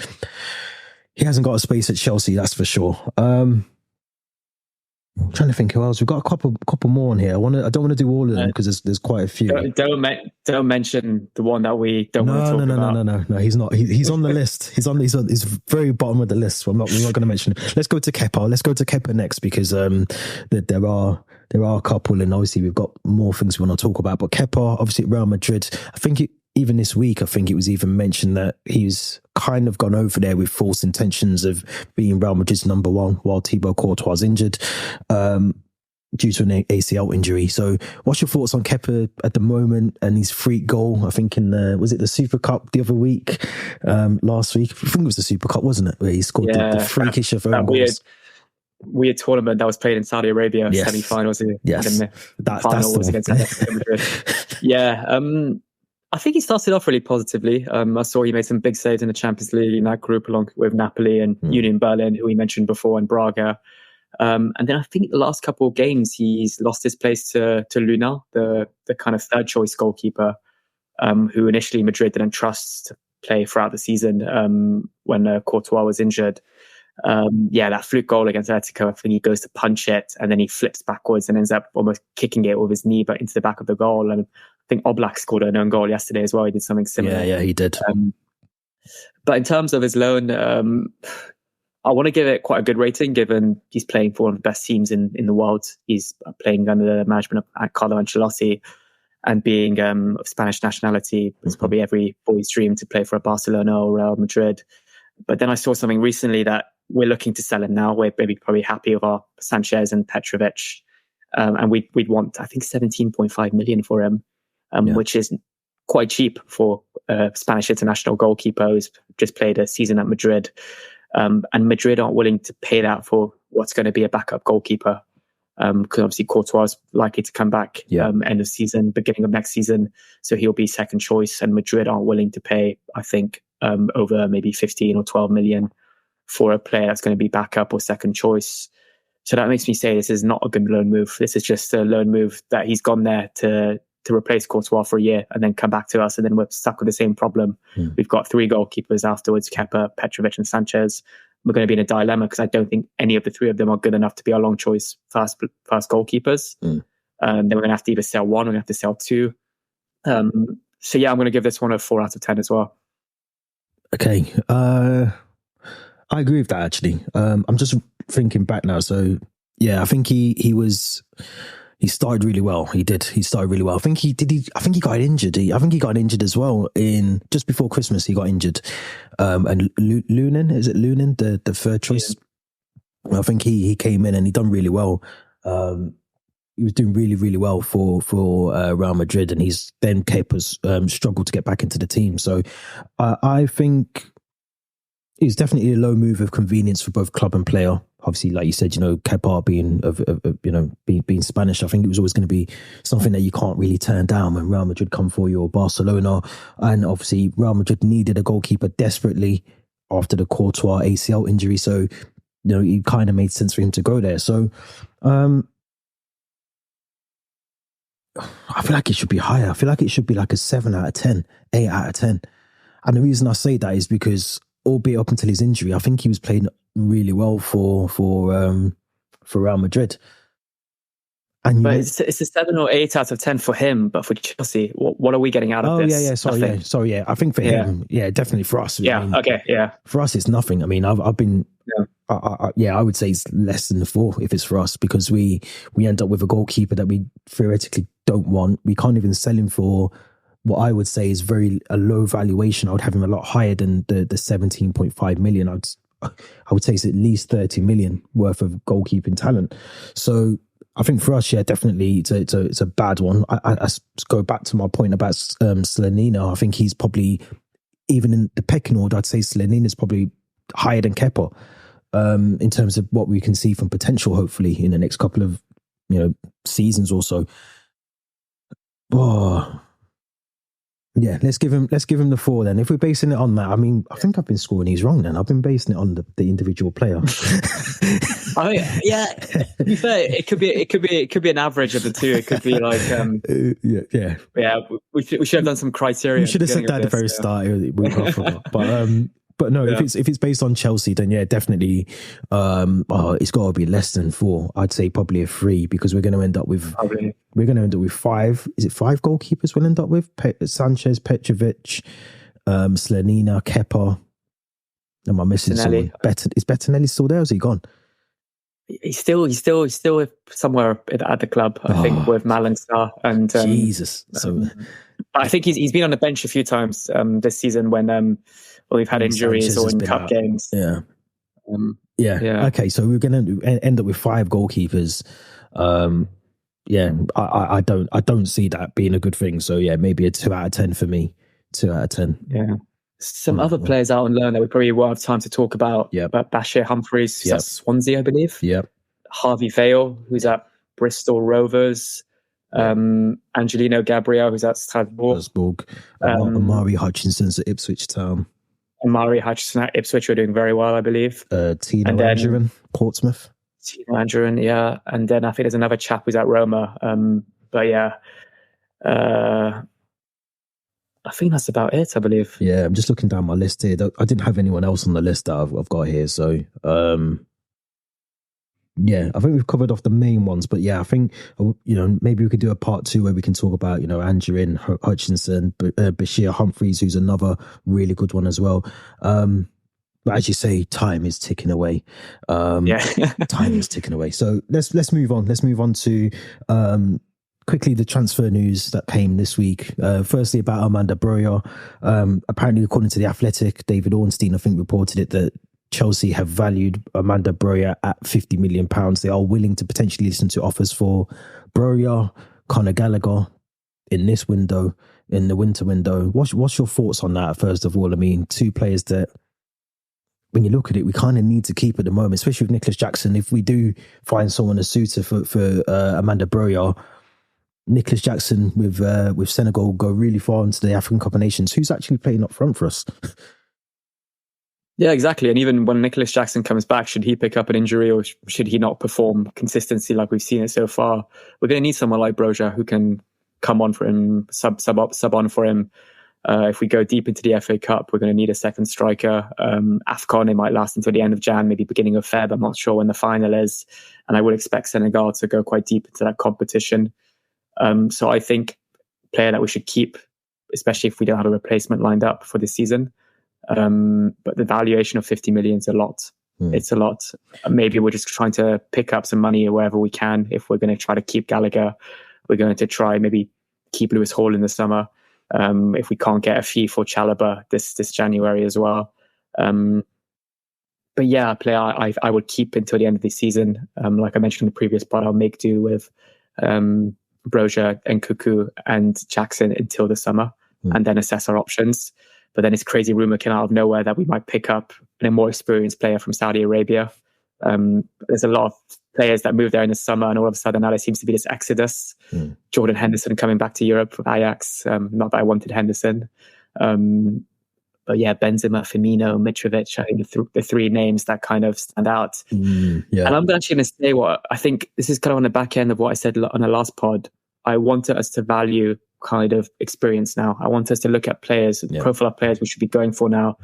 A: he hasn't got a space at Chelsea, that's for sure. I'm trying to think who else. We've got a couple more on here. I don't want to do all of them, because there's quite a few.
B: Don't mention the one that we don't want to talk about.
A: No. He's not. He's on the list. He's very bottom of the list. So we're not going to mention it. Let's go to Kepa. Let's go to Kepa next, because there are a couple, and obviously we've got more things we want to talk about. But Kepa, obviously at Real Madrid, I think even this week, I think it was even mentioned that he's kind of gone over there with false intentions of being Real Madrid's number 1 while Thibaut Courtois was injured due to an ACL injury. So what's your thoughts on Kepa at the moment and his freak goal? I think was it the Super Cup the other week, last week? I think it was the Super Cup, wasn't it? Where he scored the freakish of own goals.
B: Weird tournament that was played in Saudi Arabia, semi-finals.
A: Yes, that's the
B: was against Atletico Madrid. Yeah, I think he started off really positively. I saw he made some big saves in the Champions League in that group, along with Napoli and Union Berlin, who we mentioned before, and Braga. And then I think the last couple of games, he's lost his place to Luna, the kind of third choice goalkeeper, who initially Madrid didn't trust to play throughout the season when Courtois was injured. That fluke goal against Atletico, I think he goes to punch it and then he flips backwards and ends up almost kicking it with his knee but into the back of the goal. And I think Oblak scored an own goal yesterday as well. He did something similar.
A: Yeah, he did.
B: But in terms of his loan, I want to give it quite a good rating, given he's playing for one of the best teams in the world. He's playing under the management of Carlo Ancelotti, and being of Spanish nationality, it's probably every boy's dream to play for a Barcelona or Real Madrid. But then I saw something recently that we're looking to sell him now. We're maybe probably happy with our Sanchez and Petrovic. And we'd want, I think, 17.5 million for him, which is quite cheap for a Spanish international goalkeeper who's just played a season at Madrid. And Madrid aren't willing to pay that for what's going to be a backup goalkeeper. Because obviously Courtois is likely to come back end of season, beginning of next season. So he'll be second choice, and Madrid aren't willing to pay, I think, over maybe 15 or 12 million for a player that's going to be backup or second choice. So that makes me say this is not a good loan move. This is just a loan move that he's gone there to replace Courtois for a year and then come back to us, and then we're stuck with the same problem. We've got 3 goalkeepers afterwards, Kepa, Petrovic and Sanchez. We're going to be in a dilemma because I don't think any of the 3 of them are good enough to be our long choice fast goalkeepers. Then we're going to have to either sell 1 or we have to sell 2. So yeah, I'm going to give this one a 4 out of 10 as well.
A: Okay. I agree with that, actually. I'm just thinking back now. So yeah, I think he started really well. He started really well. I think he got injured. I think he got injured as well in just before Christmas. He got injured. And Lunin, is it Lunin, the third choice? Yeah. I think he came in and he done really well. He was doing really, really well for Real Madrid, and he's then Kepa's struggled to get back into the team. So I think it's definitely a low move of convenience for both club and player. Obviously, like you said, Kepa being Spanish, I think it was always going to be something that you can't really turn down when Real Madrid come for you, or Barcelona. And obviously, Real Madrid needed a goalkeeper desperately after the Courtois ACL injury. So, it kind of made sense for him to go there. So, I feel like it should be higher. I feel like it should be like a 7 out of 10, 8 out of 10. And the reason I say that is because, albeit up until his injury, I think he was playing really well for Real Madrid. But
B: it's a 7 or 8 out of 10 for him, but for Chelsea, what are we getting out of this?
A: Sorry. I think for him, definitely for us. For us, it's nothing. I mean, I've been, I would say it's less than the 4 if it's for us, because we end up with a goalkeeper that we theoretically don't want. We can't even sell him for what I would say is a low valuation. I would have him a lot higher than the 17.5 million. I would say it's at least 30 million worth of goalkeeping talent. So I think for us, definitely it's a bad one. I go back to my point about Slanina. I think he's probably, even in the pecking order, I'd say Slanina is probably higher than Kepa in terms of what we can see from potential, hopefully, in the next couple of seasons or so. Oh. Yeah, let's give him the 4 then. If we're basing it on that, I mean, I think I've been scoring these wrong then. I've been basing it on the individual player.
B: I mean, to be fair, it could be an average of the 2. It could be like we should have done some criteria.
A: We should have said that at the very start. But no, if it's based on Chelsea, then definitely it's got to be less than 4. I'd say probably a 3, because we're going to end up with 5. Is it 5 goalkeepers we'll end up with? Sanchez, Petrovic, Slanina, Kepa. Am I missing someone? Is Bettinelli still there, or is he gone?
B: He's still somewhere at the club, I think, with Malansar and
A: Jesus.
B: I think he's been on the bench a few times this season when we've had injuries or in cup games.
A: Okay, so we're going to end up with 5 goalkeepers. I don't see that being a good thing. So maybe a 2 out of 10 for me. 2 out of 10.
B: Yeah. Some other players out on loan that we probably won't have time to talk about. But Bashir Humphreys, who's at Swansea, I believe. Harvey Vale, who's at Bristol Rovers. Angelino Gabriel, who's at Strasbourg.
A: Amari Hutchinson's at Ipswich Town.
B: Amari Hutchinson at Ipswich are doing very well, I believe.
A: Tino Angerin, Portsmouth.
B: Tino Angerin, and then I think there's another chap who's at Roma. I think that's about it, I believe.
A: Yeah, I'm just looking down my list here. I didn't have anyone else on the list that I've got here. So, I think we've covered off the main ones. But I think, maybe we could do a part 2 where we can talk about, Angerin, Hutchinson, Bashir Humphreys, who's another really good one as well. But as you say, time is ticking away. Time is ticking away. So let's move on. Let's move on to quickly the transfer news that came this week. Firstly, about Armando Broja. Apparently, according to The Athletic, David Ornstein, I think, reported it that Chelsea have valued Armando Broja at £50 million. They are willing to potentially listen to offers for Broja, Conor Gallagher in this window, in the winter window. What's your thoughts on that, first of all? I mean, 2 players that when you look at it, we kind of need to keep at the moment, especially with Nicholas Jackson. If we do find someone a suitor for Amanda Broja, Nicholas Jackson with Senegal go really far into the African Cup of Nations. Who's actually playing up front for us?
B: Yeah, exactly. And even when Nicholas Jackson comes back, should he pick up an injury or should he not perform consistency like we've seen it so far? We're going to need someone like Broja who can come on for him, sub on for him. If we go deep into the FA Cup, we're going to need a second striker. AFCON, it might last until the end of Jan, maybe beginning of Feb. I'm not sure when the final is. And I would expect Senegal to go quite deep into that competition. So I think a player that we should keep, especially if we don't have a replacement lined up for this season. But the valuation of 50 million is a lot. It's a lot. Maybe we're just trying to pick up some money wherever we can. If we're going to try to keep Gallagher, we're going to try maybe keep Lewis Hall in the summer. If we can't get a fee for Chalobah this January as well. But yeah, a player I would keep until the end of the season. Like I mentioned in the previous part, I'll make do with Broja and Cuckoo and Jackson until the summer and then assess our options. But then this crazy rumor came out of nowhere that we might pick up a more experienced player from Saudi Arabia. There's a lot of players that moved there in the summer, and all of a sudden now there seems to be this exodus. Jordan Henderson coming back to Europe from Ajax. Not that I wanted Henderson. But yeah, Benzema, Firmino, Mitrovic, I think the three names that kind of stand out. And I'm actually going to say what I think this is kind of on the back end of what I said on the last pod. I wanted us to value kind of experience now. I want us to look at players, the profile of players we should be going for now,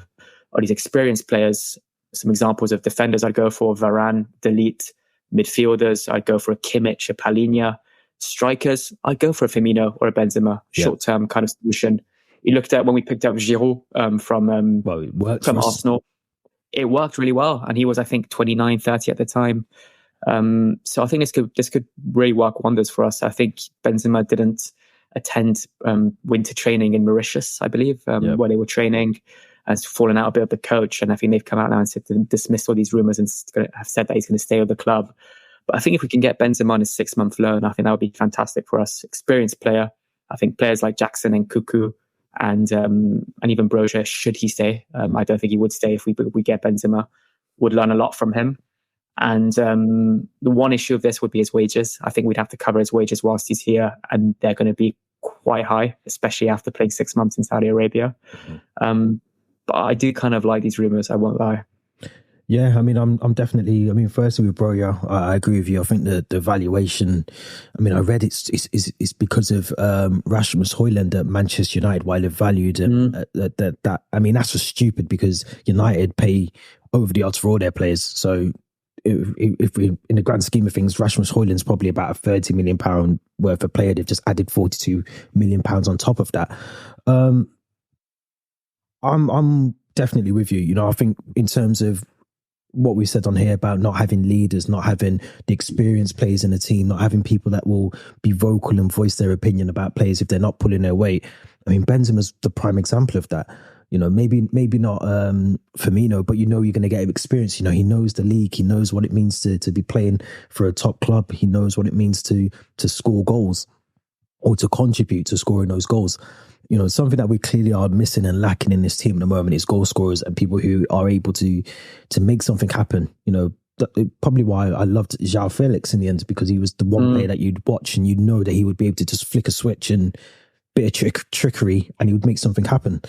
B: are these experienced players. Some examples of defenders I'd go for: Varane, Delete. Midfielders, I'd go for a Kimmich, a Palhinha. Strikers, I'd go for a Firmino or a Benzema, short-term kind of solution. You looked at when we picked up Giroud from Arsenal. It worked really well, and he was, I think, 29, 30 at the time. So I think this could really work wonders for us. I think Benzema didn't attend winter training in Mauritius, I believe, where they were training. Has fallen out a bit of the coach, and I think they've come out now and said to dismiss all these rumours and have said that he's going to stay with the club. But I think if we can get Benzema on a 6-month loan, I think that would be fantastic for us. Experienced player. I think players like Jackson and Cuckoo and even Broja, should he stay, I don't think he would stay if we get Benzema, would learn a lot from him. And the one issue of this would be his wages. I think we'd have to cover his wages whilst he's here, and they're going to be quite high, especially after playing 6 months in Saudi Arabia. But I do kind of like these rumours, I won't lie.
A: Yeah, I mean, I'm definitely. I mean, firstly with Broja, I agree with you. I think the valuation. I mean, I read it's because of Rasmus Højlund at Manchester United, while they're valued at that. I mean, that's just stupid because United pay over the odds for all their players. So if we, in the grand scheme of things, Rasmus Højlund's probably about a £30 million worth of player. They've just added £42 million on top of that. I'm definitely with you. You know, I think in terms of what we said on here about not having leaders, not having the experienced players in the team, not having people that will be vocal and voice their opinion about players if they're not pulling their weight. I mean, Benzema's the prime example of that. You know, maybe not Firmino, but you know you're going to get experience. You know, he knows the league. He knows what it means to be playing for a top club. He knows what it means to score goals or to contribute to scoring those goals. You know, something that we clearly are missing and lacking in this team at the moment is goal scorers and people who are able to make something happen. You know, probably why I loved João Felix in the end, because he was the one player that you'd watch and you'd know that he would be able to just flick a switch and bit of trickery and he would make something happen.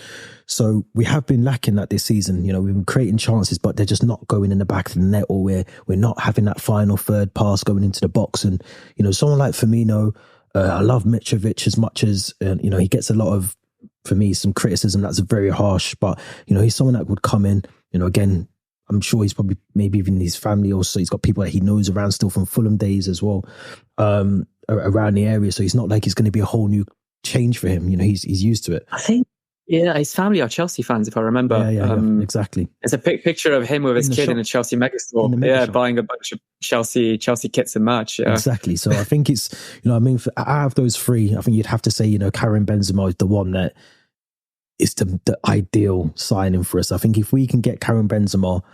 A: So we have been lacking that this season. You know, we've been creating chances, but they're just not going in the back of the net, or we're not having that final third pass going into the box. And, you know, someone like Firmino, I love Mitrovic as much as, you know, he gets a lot of, for me, some criticism that's very harsh, but, you know, he's someone that would come in, you know, again, I'm sure he's probably, maybe even his family also, he's got people that he knows around still from Fulham days as well, around the area. So it's not like it's going to be a whole new change for him. You know, he's used to it.
B: I think, yeah, his family are Chelsea fans, if I remember.
A: Yeah, exactly.
B: There's a picture of him with his kid in a Chelsea megastore. Buying a bunch of Chelsea kits and merch. Yeah.
A: Exactly. So I think it's, you know, I mean, out of those three, I think you'd have to say, you know, Karim Benzema is the one that is the ideal signing for us. I think if we can get Karim Benzema,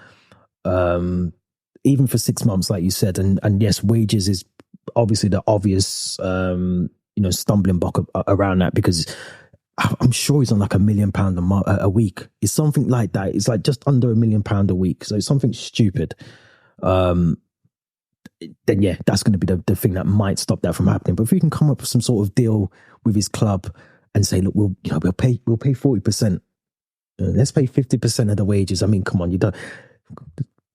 A: even for 6 months, like you said, and yes, wages is obviously the obvious, you know, stumbling block around that, because I'm sure he's on like £1 million a week. It's something like that. It's like just under £1 million a week. So it's something stupid. Then yeah, that's going to be the thing that might stop that from happening. But if we can come up with some sort of deal with his club and say, look, we'll pay 40%. Let's pay 50% of the wages. I mean, come on,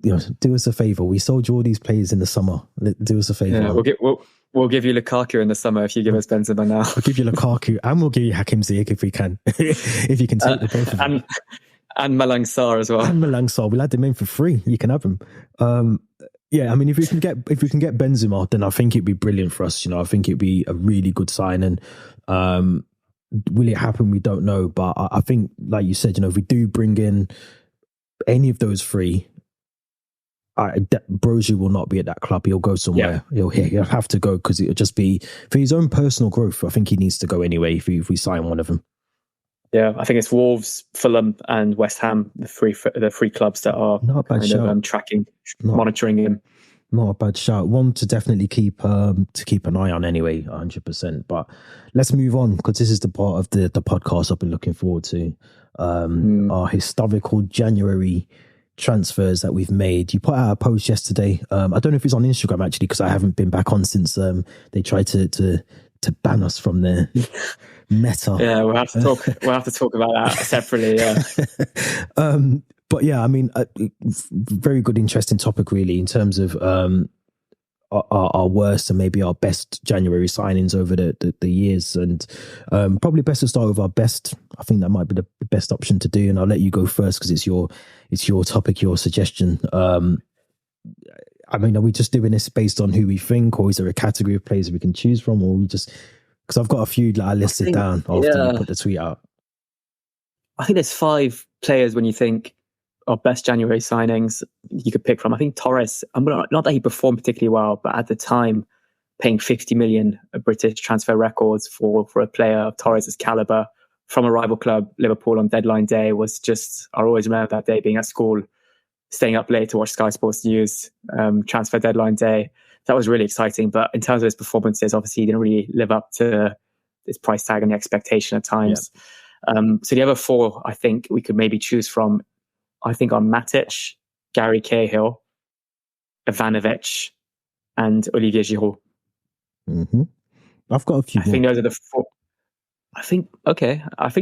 A: do us a favor. We sold you all these players in the summer. Do us a favor.
B: Yeah, we'll give you Lukaku in the summer if you give us Benzema now.
A: We'll give you Lukaku and we'll give you Hakim Ziyech if we can. If you can take the both of them.
B: And Malang Sarr as well.
A: And Malang Sarr. We'll add them in for free. You can have them. Yeah, I mean, if we can get Benzema, then I think it'd be brilliant for us. I think it'd be a really good signing. Will it happen? We don't know. But I think, like you said, if we do bring in any of those three, Brozier will not be at that club. He'll go somewhere. Yeah. He'll have to go because it'll just be for his own personal growth. I think he needs to go anyway if we sign one of them.
B: Yeah, I think it's Wolves, Fulham, and West Ham, the three clubs that are monitoring him.
A: Not a bad shout. One to definitely keep an eye on anyway, 100%. But let's move on because this is the part of the podcast I've been looking forward to. Our historical January transfers that we've made. You put out a post yesterday. I don't know if it's on Instagram actually because I haven't been back on since they tried to ban us from their meta.
B: Yeah, we'll have to talk. We'll have to talk about that separately. Yeah.
A: But yeah, I mean, very good, interesting topic really in terms of our worst and maybe our best January signings over the years, and probably best to start with our best. I think that might be the best option to do, and I'll let you go first because it's your topic, your suggestion. I mean, are we just doing this based on who we think, or is there a category of players we can choose from, or we just? Because I've got a few that I listed down after you put the tweet out.
B: I think there's 5 players when you think of best January signings you could pick from. I think Torres, not that he performed particularly well, but at the time, paying 50 million British transfer records for a player of Torres' caliber from a rival club, Liverpool, on deadline day was just, I always remember that day being at school, staying up late to watch Sky Sports News, transfer deadline day. That was really exciting. But in terms of his performances, obviously he didn't really live up to his price tag and the expectation at times. Yeah. So the other 4, I think we could maybe choose from, I think are Matic, Gary Cahill, Ivanovic, and Olivier Giroud.
A: Mm-hmm. I've got a few.
B: I think those are the 4. I think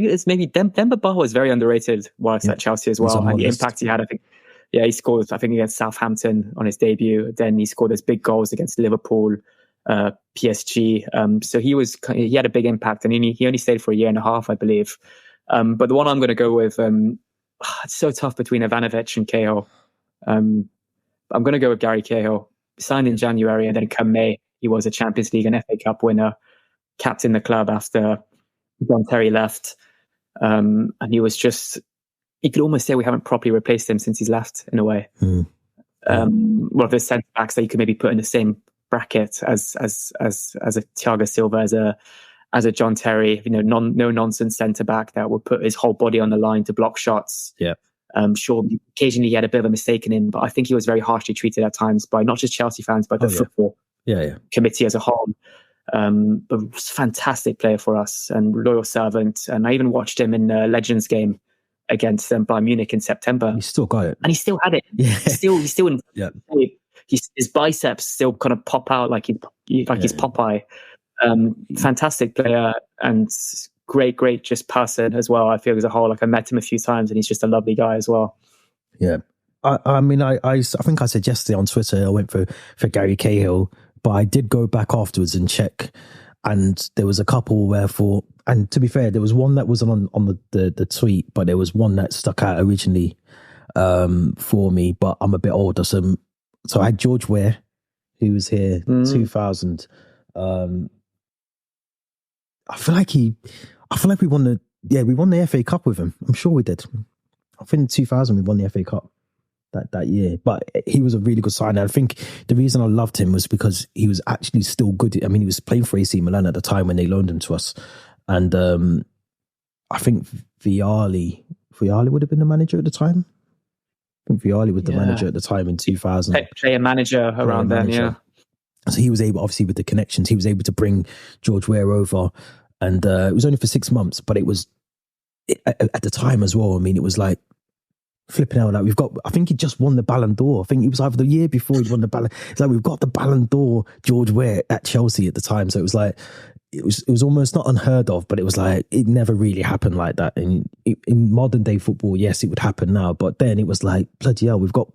B: it's maybe Demba Ba was very underrated whilst at Chelsea as well. And the impact he had, I think, he scored, I think, against Southampton on his debut. Then he scored those big goals against Liverpool, PSG. So he had a big impact, and he only stayed for a year and a half, I believe. But the one I'm going to go with, it's so tough between Ivanovic and Cahill. I'm going to go with Gary Cahill. Signed in January, and then come May, he was a Champions League and FA Cup winner, captained the club after John Terry left. And he was just, you could almost say we haven't properly replaced him since he's left, in a way. One of the centre backs that you could maybe put in the same bracket as a Thiago Silva, as a John Terry, no nonsense centre back that would put his whole body on the line to block shots.
A: Yeah.
B: Sure, occasionally he had a bit of a mistake in him, but I think he was very harshly treated at times by not just Chelsea fans, but the football committee as a whole. But was a fantastic player for us and loyal servant. And I even watched him in the Legends game against Bayern Munich in September.
A: He still got it,
B: and he still had it. Yeah. He's still in. Yeah. His biceps still kind of pop out like he's Popeye. Fantastic player and great just person as well. I feel as a whole, like I met him a few times and he's just a lovely guy as well.
A: Yeah. I mean, I think I said yesterday on Twitter, I went for Gary Cahill, but I did go back afterwards and check, and there was a couple where and to be fair, there was one that was on the tweet, but there was one that stuck out originally for me, but I'm a bit older. So I had George Weah, who was here 2000. I feel like we won the FA Cup with him. I'm sure we did. I think in 2000 we won the FA Cup that year. But he was a really good signing. I think the reason I loved him was because he was actually still good. I mean, he was playing for AC Milan at the time when they loaned him to us. And I think Vialli would have been the manager at the time. I think Vialli was the manager at the time in 2000.
B: Player manager around then, yeah.
A: So he was able, obviously with the connections, he was able to bring George Weah over. And it was only for 6 months, but it was at the time as well. I mean, it was like flipping out. Like I think he just won the Ballon d'Or. I think it was either the year before he won the Ballon. It's like we've got the Ballon d'Or George Weah at Chelsea at the time. So it was like it was almost not unheard of, but it was like it never really happened like that. And in modern day football, yes, it would happen now, but then it was like bloody hell, we've got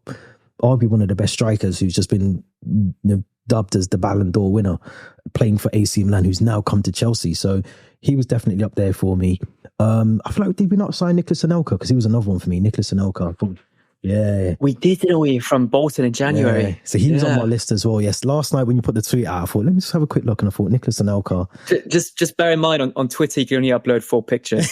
A: arguably one of the best strikers who's just been dubbed as the Ballon d'Or winner, playing for AC Milan, who's now come to Chelsea. So he was definitely up there for me. I feel like, did we not sign Nicolas Anelka? Because he was another one for me. Nicolas Anelka. Yeah.
B: We did, didn't we, from Bolton in January.
A: Yeah. So he was on my list as well. Yes. Last night when you put the tweet out, I thought, let me just have a quick look. And I thought, Nicolas Anelka.
B: Just bear in mind, on Twitter, you can only upload 4 pictures.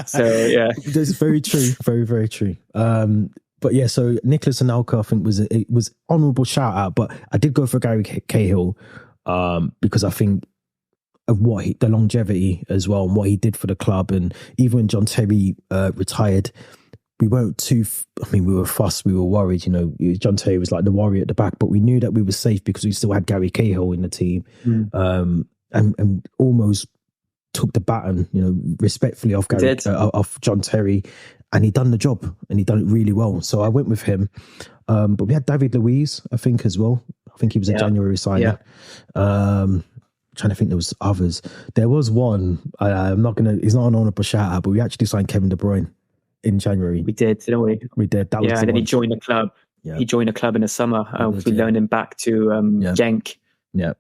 B: So, yeah.
A: That's very true. Very, very true. But yeah, so Nicolas Anelka, I think it was honourable shout out, but I did go for Gary Cahill because I think of the longevity as well and what he did for the club. And even when John Terry retired, we weren't we were fussed, we were worried, John Terry was like the warrior at the back, but we knew that we were safe because we still had Gary Cahill in the team and almost took the baton, respectfully off John Terry. And he done the job, and he done it really well. So I went with him. But we had David Luiz, I think, as well. I think he was a January signing. Yeah. Trying to think there was others. There was one, he's not an honourable shout out, but we actually signed Kevin De Bruyne in January.
B: We did, didn't we?
A: We did. That was
B: and then he joined the club. Yeah. He joined the club in the summer. We loaned him back to Genk.
A: Yeah.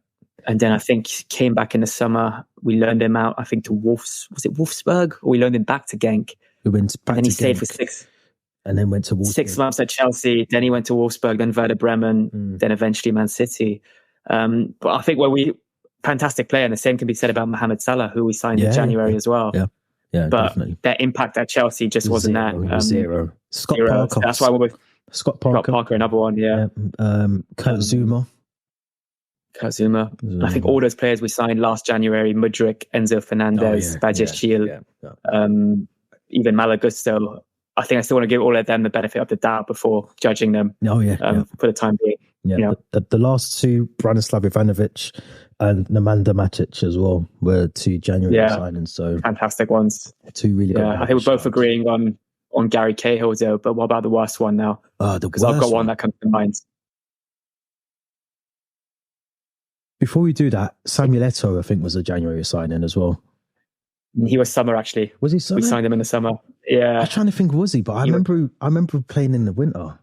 B: And then I think he came back in the summer. We loaned him out, I think, to Wolfsburg? Or we loaned him back to Genk.
A: We went back
B: and he
A: to
B: stayed
A: Genk,
B: for 6.
A: And then went to Wolfsburg.
B: 6 months at Chelsea. Then he went to Wolfsburg, then Werder Bremen, then eventually Man City. But I think fantastic player, and the same can be said about Mohamed Salah, who we signed in January as well.
A: Yeah,
B: but
A: definitely.
B: Their impact at Chelsea just wasn't there.
A: Zero. Scott
B: zero.
A: Parker.
B: That's why we're with
A: Scott Parker.
B: Scott Parker, another one,
A: Kurt Zuma.
B: I think all those players we signed last January, Mudryk, Enzo Fernandez, Badiashile, even Malagusto. I think I still want to give all of them the benefit of the doubt before judging them for the time being.
A: Yeah, the last 2, Branislav Ivanovic and Nemanja Matic as well, were 2 January signings. So
B: fantastic ones.
A: 2 really good.
B: I think we're both agreeing on Gary Cahill though, but what about the worst one now? Because I've got one that comes to mind.
A: Before we do that, Samuel Eto'o, I think, was a January signing as well.
B: He was summer, actually.
A: Was he summer?
B: We signed him in the summer. Yeah.
A: I'm trying to think, was he? But I remember playing in the winter.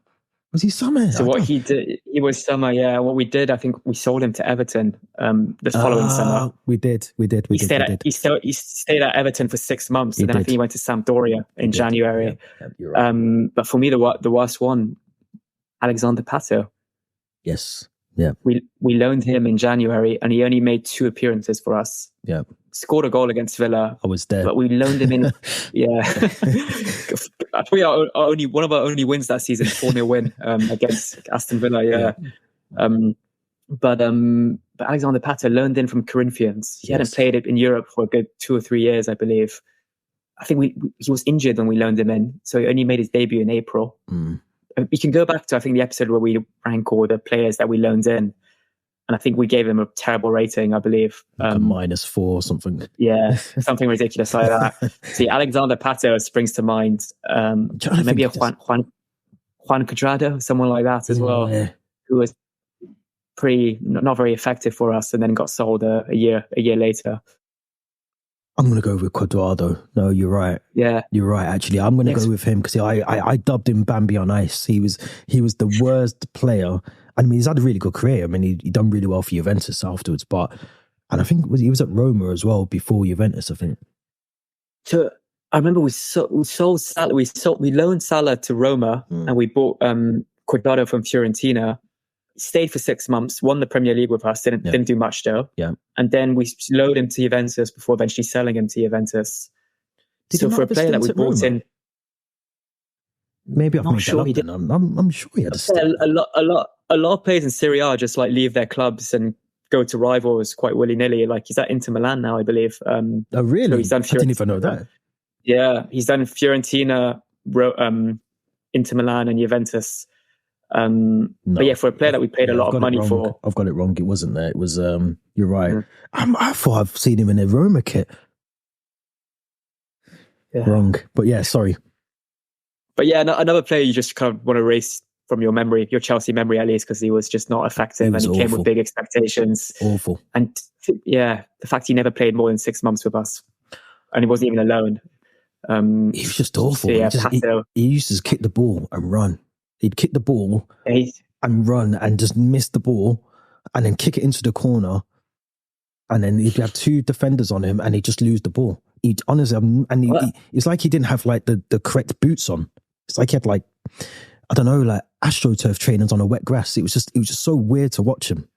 A: Was he summer?
B: So what he did, he was summer, yeah. What we did, I think we sold him to Everton the following summer.
A: We did. He
B: stayed at Everton for 6 months, and then I think he went to Sampdoria in January.
A: Yeah, you're right.
B: But for me, the worst one, Alexander Pato.
A: Yes. Yeah.
B: We loaned him in January, and he only made 2 appearances for us.
A: Yeah.
B: Scored a goal against Villa.
A: I was there.
B: But we loaned him in. Yeah. Probably one of our only wins that season, 4-0 win against Aston Villa. Yeah. But Alexander Pato loaned in from Corinthians. He hadn't played it in Europe for a good 2 or 3 years, I believe. I think he was injured when we loaned him in, so he only made his debut in April. We can go back to, I think, the episode where we rank all the players that we loaned in. And I think we gave him a terrible rating, I believe.
A: Like a -4 or something.
B: Yeah, something ridiculous like that. See, Alexander Pato springs to mind. Maybe a Juan Cuadrado, someone like that as well, who was not very effective for us and then got sold a year later.
A: I'm going to go with Cuadrado. No, you're right.
B: Yeah.
A: You're right, actually. I'm going to go with him because I dubbed him Bambi on ice. He was the worst player. I mean, he's had a really good career. I mean, he done really well for Juventus afterwards. And I think he was at Roma as well before Juventus, I think.
B: So I remember we sold Salah. We loaned Salah to Roma and we bought Cuadrado from Fiorentina. Stayed for 6 months, won the Premier League with us, didn't do much though.
A: Yeah.
B: And then we loaned him to Juventus before eventually selling him to Juventus. So for a player that we brought in,
A: maybe I'm
B: sure he did.
A: I'm sure he had a stint.
B: A lot of players in Serie A just like leave their clubs and go to rivals quite willy-nilly. Like he's at Inter Milan now, I believe.
A: Oh really?
B: So he's done
A: I didn't even know that.
B: Yeah, he's done Fiorentina, Inter Milan, and Juventus. But yeah, for a player that we paid a lot of money for.
A: I've got it wrong. It wasn't there. It was, you're right. I thought I've seen him in a Roma kit. wrong. But yeah, sorry.
B: But yeah, another player you just kind of want to erase from your memory, your Chelsea memory at least, because he was just not effective and he came with big expectations.
A: Awful.
B: And the fact he never played more than 6 months with us, and he wasn't even alone.
A: He was just awful.
B: Yeah,
A: he used to kick the ball and run. He'd kick the ball and run and just miss the ball and then kick it into the corner. And then he'd have 2 defenders on him and he'd just lose the ball. He'd honestly, it's like he didn't have like the correct boots on. It's like he had like, I don't know, like AstroTurf trainers on a wet grass. It was just so weird to watch him.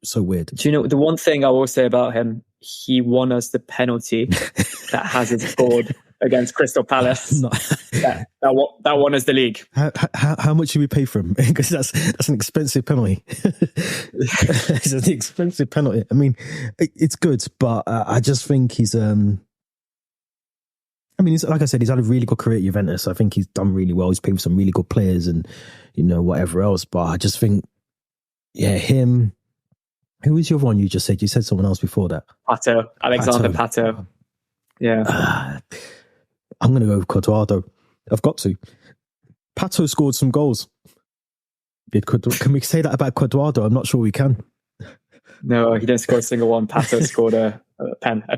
A: So weird.
B: Do you know the one thing I will say about him? He won us the penalty that Hazard scored against Crystal Palace. that won us the league.
A: How much should we pay for him? Because that's an expensive penalty. It's an expensive penalty. I mean, it's good, but I just think he's. I mean, like I said, he's had a really good career at Juventus. I think he's done really well. He's played with some really good players and, whatever else. But I just think, him. Who was your one you just said? You said someone else before that.
B: Alexander Pato. Yeah.
A: I'm going to go with Quadrado. I've got to. Pato scored some goals. Can we say that about Quadrado? I'm not sure we can.
B: No, he didn't score a single one. Pato scored a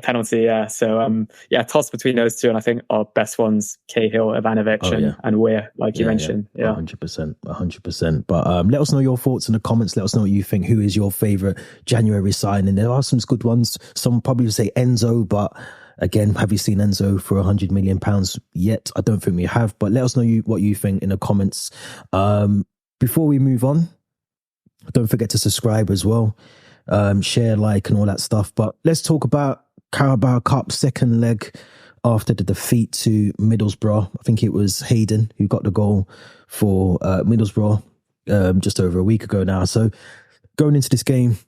B: penalty, yeah. So, toss between those two. And I think our best ones, Cahill, Ivanovic and Weir, like you mentioned. Yeah,
A: 100%. But let us know your thoughts in the comments. Let us know what you think. Who is your favourite January signing? There are some good ones. Some probably say Enzo, but again, have you seen Enzo for £100 million yet? I don't think we have, but let us know what you think in the comments. Before we move on, don't forget to subscribe as well. Share, like, and all that stuff. But let's talk about Carabao Cup second leg after the defeat to Middlesbrough. I think it was Hayden who got the goal for Middlesbrough just over a week ago now. So going into this game,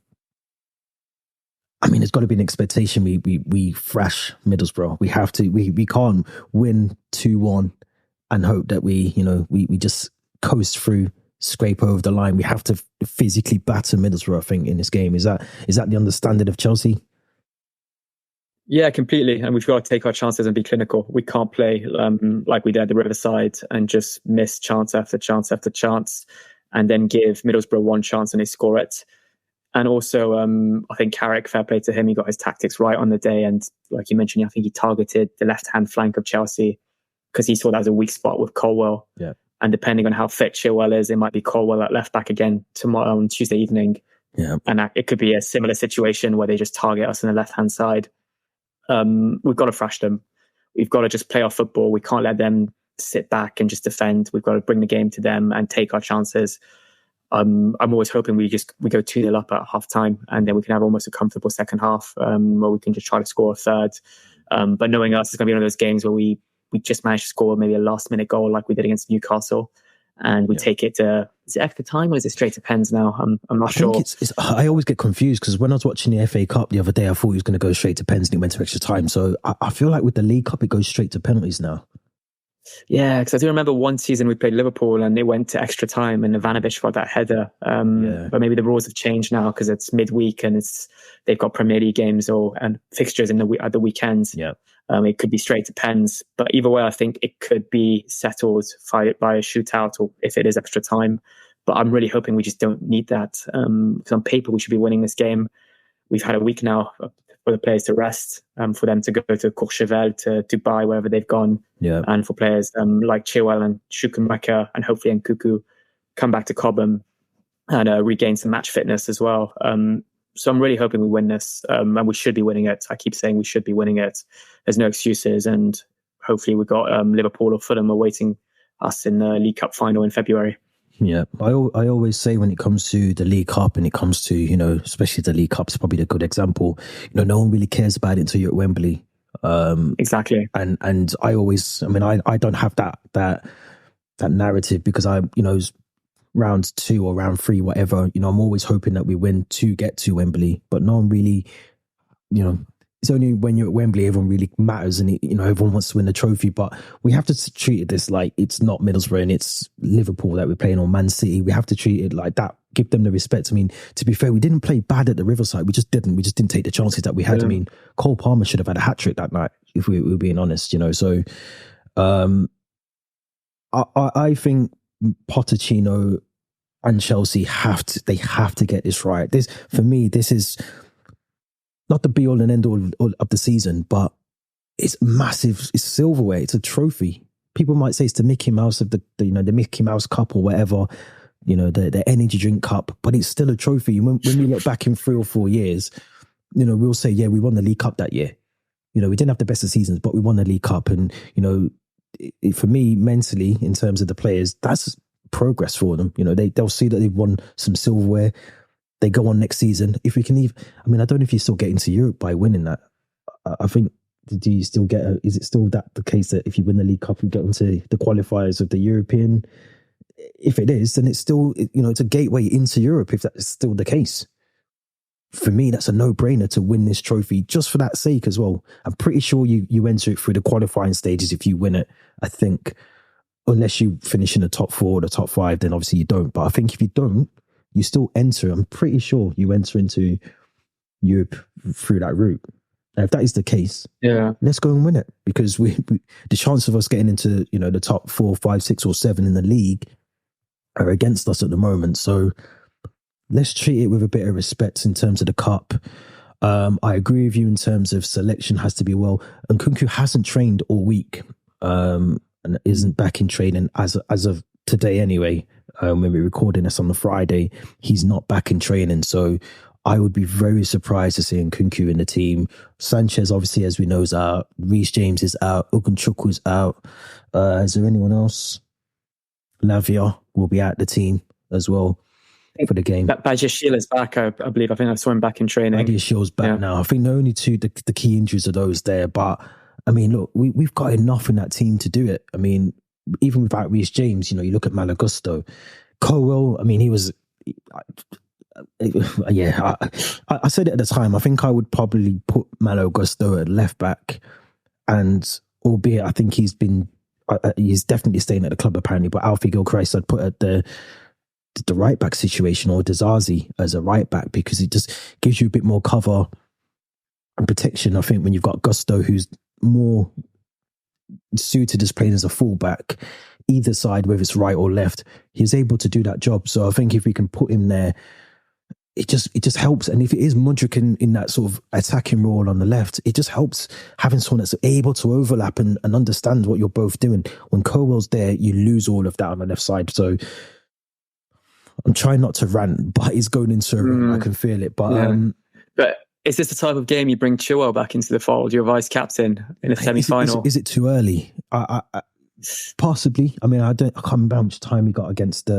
A: I mean, there's got to be an expectation we thrash Middlesbrough. We have to. We can't win 2-1 and hope that we just coast through, scrape over the line. We have to physically batter Middlesbrough, I think, in this game. Is that the understanding of Chelsea?
B: Yeah, completely. And we've got to take our chances and be clinical. We can't play like we did at the Riverside and just miss chance after chance after chance and then give Middlesbrough one chance and they score it. And also, I think Carrick, fair play to him, he got his tactics right on the day. And like you mentioned, I think he targeted the left-hand flank of Chelsea because he saw that as a weak spot with Colwell.
A: Yeah.
B: And depending on how fit Chilwell is, it might be Colwell at left back again tomorrow on Tuesday evening.
A: Yeah.
B: And it could be a similar situation where they just target us on the left-hand side. We've got to thrash them. We've got to just play our football. We can't let them sit back and just defend. We've got to bring the game to them and take our chances. I'm always hoping we go 2-0 up at half time and then we can have almost a comfortable second half where we can just try to score a third. But knowing us, it's going to be one of those games where we just managed to score maybe a last minute goal like we did against Newcastle. And we take it to, is it extra time or is it straight to pens now? I'm not sure.
A: I always get confused because when I was watching the FA Cup the other day, I thought he was going to go straight to pens and it went to extra time. So I feel like with the League Cup, it goes straight to penalties now.
B: Yeah, because I do remember one season we played Liverpool and it went to extra time and Ivanovic got that header. But maybe the rules have changed now because it's midweek and they've got Premier League games and fixtures at the weekends.
A: Yeah.
B: It could be straight to pens. But either way, I think it could be settled by a shootout or if it is extra time. But I'm really hoping we just don't need that. Because on paper, we should be winning this game. We've had a week now for the players to rest, for them to go to Courchevel, to Dubai, wherever they've gone.
A: Yeah.
B: And for players like Chilwell and Schumacher and hopefully Nkuku come back to Cobham and regain some match fitness as well. So I'm really hoping we win this, and we should be winning it. I keep saying we should be winning it. There's no excuses, and hopefully we've got Liverpool or Fulham awaiting us in the League Cup final in February.
A: Yeah, I always say when it comes to the League Cup and it comes to, especially the League Cup's probably the good example, no one really cares about it until you're at Wembley.
B: Exactly.
A: And I don't have that narrative because round 2 or round 3, whatever, I'm always hoping that we win to get to Wembley, but no one really, it's only when you're at Wembley, everyone really matters and, everyone wants to win the trophy, but we have to treat this like it's not Middlesbrough and it's Liverpool that we're playing or Man City. We have to treat it like that, give them the respect. I mean, to be fair, we didn't play bad at the Riverside. We just didn't take the chances that we had. Yeah. I mean, Cole Palmer should have had a hat-trick that night. if we're being honest, So I think Pochettino and Chelsea have to get this right. This, for me, this is not the be all and end all of the season, but it's massive. It's silverware. It's a trophy. People might say it's the Mickey Mouse of the Mickey Mouse Cup or whatever, the energy drink cup, but it's still a trophy. When we look back in 3 or 4 years, we'll say, yeah, we won the League Cup that year. We didn't have the best of seasons, but we won the League Cup. And, for me, mentally, in terms of the players, that's progress for them. They'll see that they've won some silverware. They go on next season. If we can leave, I don't know if you still get into Europe by winning that. I think, do you still get, is it still that the case that if you win the League Cup, you get into the qualifiers of the European? If it is, then it's still, it's a gateway into Europe if that's still the case. For me, that's a no-brainer to win this trophy just for that sake as well. I'm pretty sure you enter it through the qualifying stages if you win it. I think, unless you finish in the top 4 or the top 5, then obviously you don't. But I think if you don't, you still enter. I'm pretty sure you enter into Europe through that route. Now, if that is the case, let's go and win it, because we the chance of us getting into the top 4, 5, 6, or 7 in the league are against us at the moment. So let's treat it with a bit of respect in terms of the cup. I agree with you in terms of selection has to be well. And Nkunku hasn't trained all week and isn't back in training as of today anyway. When we're recording this on the Friday, he's not back in training. So I would be very surprised to see Nkunku in the team. Sanchez, obviously, as we know, is out. Reece James is out. Ogunchukwu is out. Is there anyone else? Lavia will be out the team as well for the game.
B: Bajashil is back, I believe. I think I saw him back in training.
A: Bajashil's back now. I think the only two, the key injuries are those there. But, look, we've got enough in that team to do it. Even without Reece James, you look at Malagusto. Colwell, he was... I said it at the time. I think I would probably put Malo Gusto at left back, and albeit I think he's definitely staying at the club apparently, but Alfie Gilchrist I'd put at the right back situation, or Dizazi as a right back, because it just gives you a bit more cover and protection. I think when you've got Gusto, who's more suited as playing as a fullback, either side, whether it's right or left, he's able to do that job. So I think if we can put him there, it just helps. And if it is Mudryk in that sort of attacking role on the left, it just helps having someone that's able to overlap and understand what you're both doing. When Colwell's there, you lose all of that on the left side. So I'm trying not to rant, but it's going into a rant. I can feel it. But
B: but is this the type of game you bring Chilwell back into the fold, your vice captain, in a semi-final?
A: Is it too early? I possibly. I can't remember how much time he got against.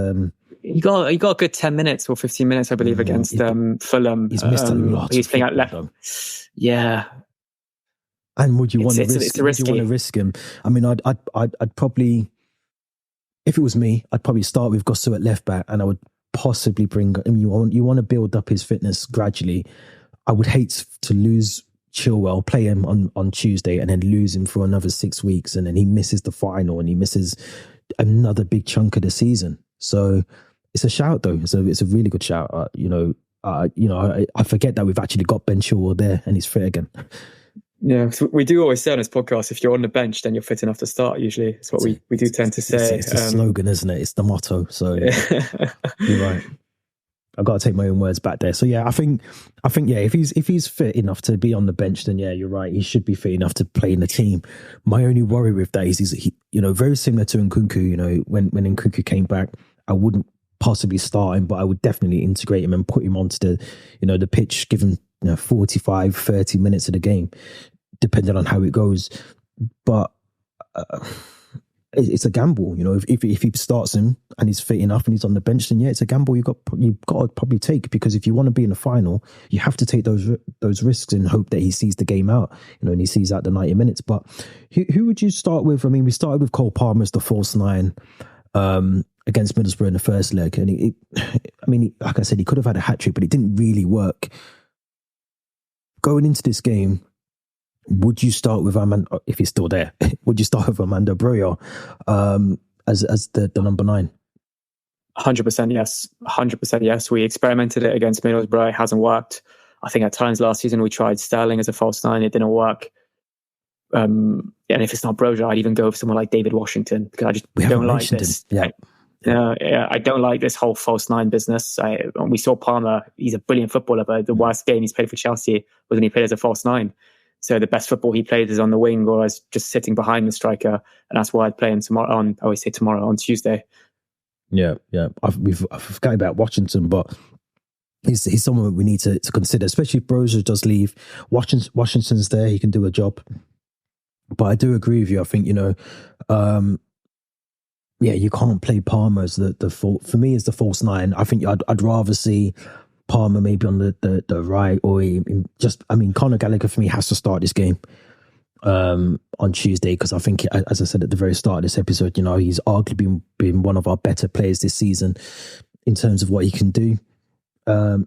B: He got a good 10 minutes or 15 minutes, I believe, against Fulham.
A: He's missed a lot.
B: He's playing out left. Yeah.
A: And would you want to risk him? I'd probably, if it was me, I'd probably start with Gusto at left back, and I would possibly bring. You want to build up his fitness gradually. I would hate to lose Chilwell, play him on Tuesday, and then lose him for another 6 weeks, and then he misses the final and he misses another big chunk of the season. So it's a shout, though. It's a really good shout. I forget that we've actually got Ben Chilwell there and he's fit again.
B: Yeah, so we do always say on this podcast, if you're on the bench, then you're fit enough to start. Usually, it's what we do tend to say.
A: It's the slogan, isn't it? It's the motto. So you're right. I've got to take my own words back there. So yeah, I think if he's fit enough to be on the bench, then yeah, you're right. He should be fit enough to play in the team. My only worry with that is he, very similar to Nkunku. When Nkunku came back, I wouldn't possibly start him, but I would definitely integrate him and put him onto the pitch, give him 45, 30 minutes of the game, depending on how it goes. But it's a gamble, if he starts him and he's fit enough and he's on the bench, then yeah, it's a gamble you've got to probably take, because if you want to be in the final, you have to take those risks and hope that he sees the game out, and he sees out the 90 minutes. But who would you start with? We started with Cole Palmer as the false nine against Middlesbrough in the first leg, and like I said, he could have had a hat-trick, but it didn't really work. Going into this game, would you start with Armando, if he's still there? Would you start with Armando Broja as the number 9?
B: 100% yes. 100% yes. We experimented it against Middlesbrough. It hasn't worked. I think at times last season we tried Sterling as a false 9. It didn't work. and if it's not Broja, I'd even go with someone like David Washington, because I just don't like this. I don't like this whole false nine business. We saw Palmer; he's a brilliant footballer, but the worst game he's played for Chelsea was when he played as a false nine. So the best football he played is on the wing or as just sitting behind the striker, and that's why I'd play him tomorrow. On Tuesday.
A: Yeah. I forgot about Washington, but he's someone we need to consider, especially if Broja does leave. Washington's there; he can do a job. But I do agree with you. I think you can't play Palmer as the fault. For me, as the false nine. I think I'd rather see Palmer maybe on the right, or Conor Gallagher for me has to start this game on Tuesday, because I think, as I said at the very start of this episode, he's arguably been one of our better players this season in terms of what he can do. I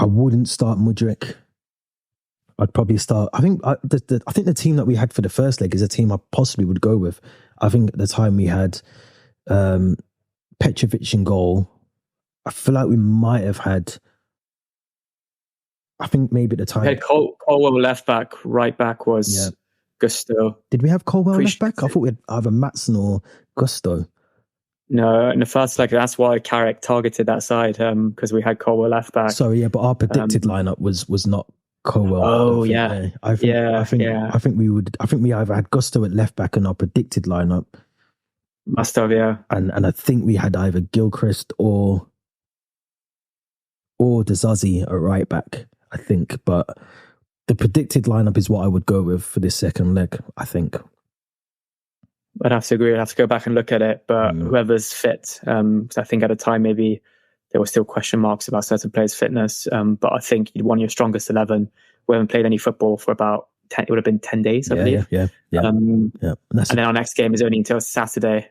A: wouldn't start Mudryk. I'd probably start. I think the team that we had for the first leg is a team I possibly would go with. I think at the time we had Petrovic in goal. I feel like we might have had. I think maybe at the time
B: we had Colwell left back. Right back was Gusto.
A: Did we have Colwell left back? I thought we had either Maatsen or Gusto.
B: No, in the first leg, that's why Carrick targeted that side, because we had Colwell left back.
A: Sorry, but our predicted lineup was not Colwell.
B: Oh yeah.
A: I think we either had Gusto at left back in our predicted lineup.
B: Must have, yeah.
A: And I think we had either Gilchrist or Dezazi at right back, I think. But the predicted lineup is what I would go with for this second leg, I think.
B: I'd have to agree. I'd have to go back and look at it. But whoever's fit, because I think at the time maybe there were still question marks about certain players' fitness. But I think you'd want your strongest 11. We haven't played any football for about 10. It would have been 10 days, I believe.
A: Yeah.
B: And then our next game is only until Saturday.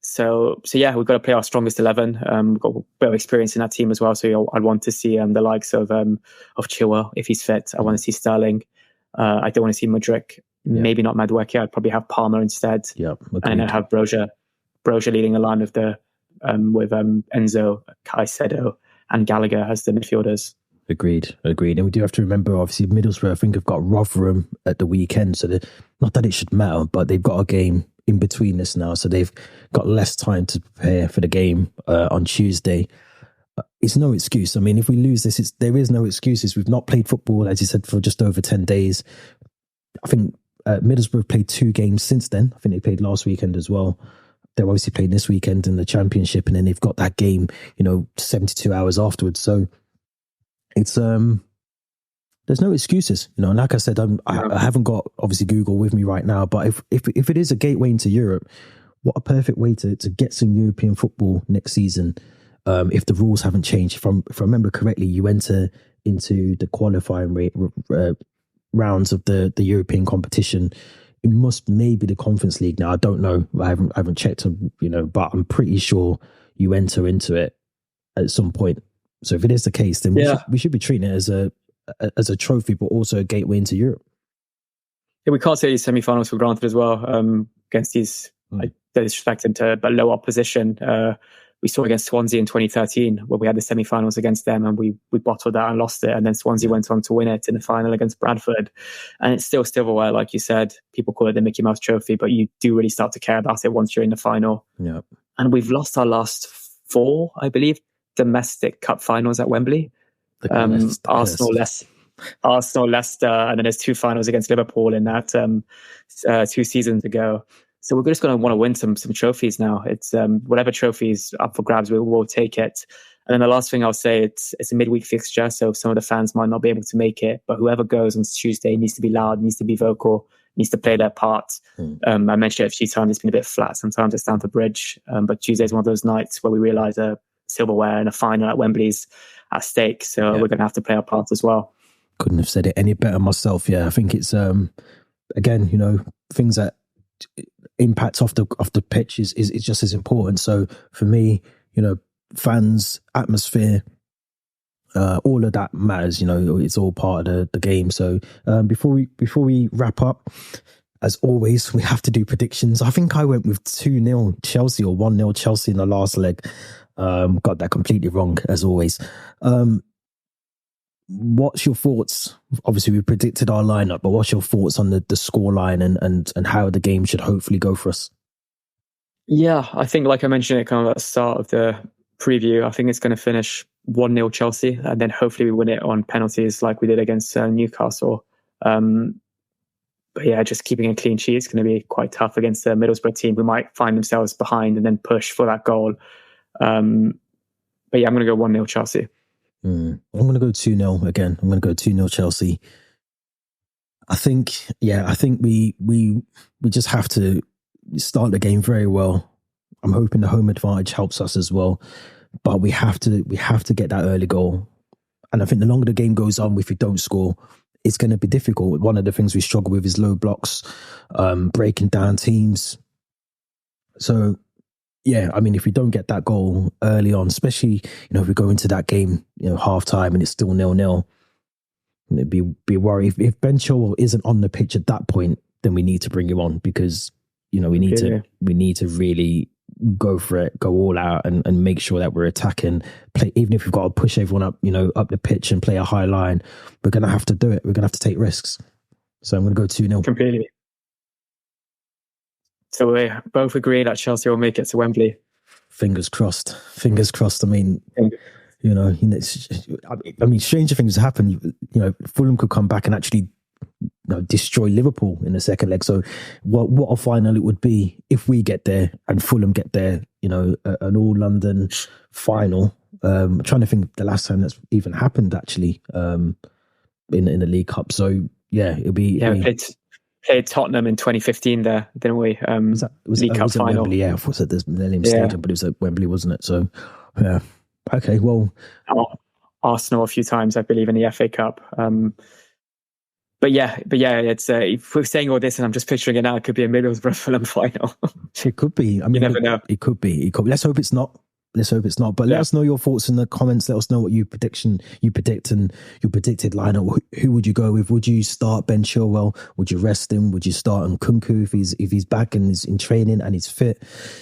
B: So yeah, we've got to play our strongest 11. We've got a bit of experience in that team as well. So I'd want to see the likes of Chilwell if he's fit. I want to see Sterling. I don't want to see Mudryk. Maybe not Madueke. I'd probably have Palmer instead.
A: Yeah,
B: and then have Broja leading a line of with Enzo, Caicedo, and Gallagher as the midfielders.
A: Agreed. And we do have to remember, obviously, Middlesbrough, I think, have got Rotherham at the weekend. So not that it should matter, but they've got a game in between this now. So they've got less time to prepare for the game on Tuesday. It's no excuse. I mean, if we lose this, there is no excuses. We've not played football, as you said, for just over 10 days. I think Middlesbrough played 2 games since then. I think they played last weekend as well. They're obviously playing this weekend in the Championship, and then they've got that game, 72 hours afterwards. So it's there's no excuses, And like I said, I haven't got obviously Google with me right now, but if it is a gateway into Europe, what a perfect way to get some European football next season. If the rules haven't changed, if I remember correctly, you enter into the qualifying rounds of the European competition. It must maybe the Conference League now. I don't know. I haven't checked, but I'm pretty sure you enter into it at some point. So if it is the case, then we should be treating it as a trophy, but also a gateway into Europe.
B: Yeah, we can't say these semi-finals for granted as well. Against these, disrespected but low opposition. We saw against Swansea in 2013 where we had the semi-finals against them, and we bottled that and lost it. And then Swansea went on to win it in the final against Bradford. And it's still silverware, like you said. People call it the Mickey Mouse Trophy, but you do really start to care about it once you're in the final.
A: Yeah.
B: And we've lost our last 4, I believe, domestic cup finals at Wembley. Arsenal, Leicester, and then there's 2 finals against Liverpool in that 2 seasons ago. So we're just going to want to win some trophies now. It's whatever trophies up for grabs, we'll take it. And then the last thing I'll say, it's a midweek fixture, so some of the fans might not be able to make it, but whoever goes on Tuesday needs to be loud, needs to be vocal, needs to play their part. I mentioned it a few times, it's been a bit flat sometimes at Stamford Bridge, but Tuesday's one of those nights where we realise a silverware and a final at Wembley's at stake, so we're going to have to play our part as well.
A: Couldn't have said it any better myself. I think it's again, things that impact off the pitch is just as important. So for me, fans, atmosphere, all of that matters. It's all part of the game. So before we wrap up, as always, we have to do predictions. I think I went with 2-0 Chelsea or 1-0 Chelsea in the last leg. Got that completely wrong, as always. what's your thoughts? Obviously, we predicted our lineup, but what's your thoughts on the score line and how the game should hopefully go for us?
B: Yeah, I think, like I mentioned, it kind of at the start of the preview, I think it's going to finish 1-0 Chelsea, and then hopefully we win it on penalties like we did against Newcastle. But yeah, just keeping a clean sheet is going to be quite tough against the Middlesbrough team who might find themselves behind and then push for that goal. But yeah, I'm going to go 1-0 Chelsea.
A: I'm going to go 2-0 again. I'm going to go 2-0 Chelsea. I think we just have to start the game very well. I'm hoping the home advantage helps us as well, but we have to get that early goal. And I think the longer the game goes on, if we don't score, it's going to be difficult. One of the things we struggle with is low blocks, breaking down teams. So, yeah, I mean, if we don't get that goal early on, especially, if we go into that game, half time and it's still 0-0, it'd be a worry. If Ben Chilwell isn't on the pitch at that point, then we need to bring him on because, we need to really go for it, go all out and make sure that we're attacking, play, even if we've got to push everyone up, up the pitch and play a high line, we're going to have to do it. We're going to have to take risks. So I'm going to go 2-0.
B: Completely. So we both agree that Chelsea will make it to Wembley.
A: Fingers crossed. I mean, stranger things happen. Fulham could come back and actually destroy Liverpool in the second leg. So what a final it would be if we get there and Fulham get there, an all London final. I'm trying to think the last time that's even happened actually in the League Cup. So yeah, it'll be.
B: Yeah, we played Tottenham in 2015 there, didn't we? Was League Cup final.
A: Wembley, yeah, I thought it was at the Millennium Stadium, but it was at Wembley, wasn't it? So yeah. Okay, well,
B: Arsenal a few times, I believe, in the FA Cup. But yeah, it's if we're saying all this and I'm just picturing it now, it could be a Middlesbrough Fulham final.
A: It could be. I mean,
B: you never know.
A: It could be. Let's hope it's not. But let us know your thoughts in the comments. Let us know what you predict and your predicted lineup. Who would you go with? Would you start Ben Chilwell? Would you rest him? Would you start Nkunku if he's back and is in training and he's fit?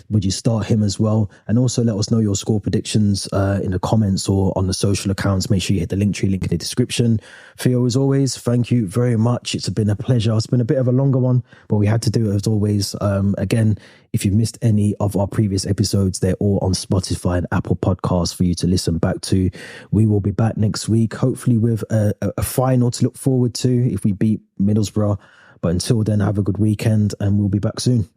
A: Would you start him as well? And also let us know your score predictions in the comments or on the social accounts. Make sure you hit the link in the description. Theo, as always, thank you very much. It's been a pleasure. It's been a bit of a longer one, but we had to do it as always. Again, if you missed any of our previous episodes, they're all on Spotify and Apple Podcasts for you to listen back to. We will be back next week, hopefully with a final to look forward to if we beat Middlesbrough. But until then, have a good weekend and we'll be back soon.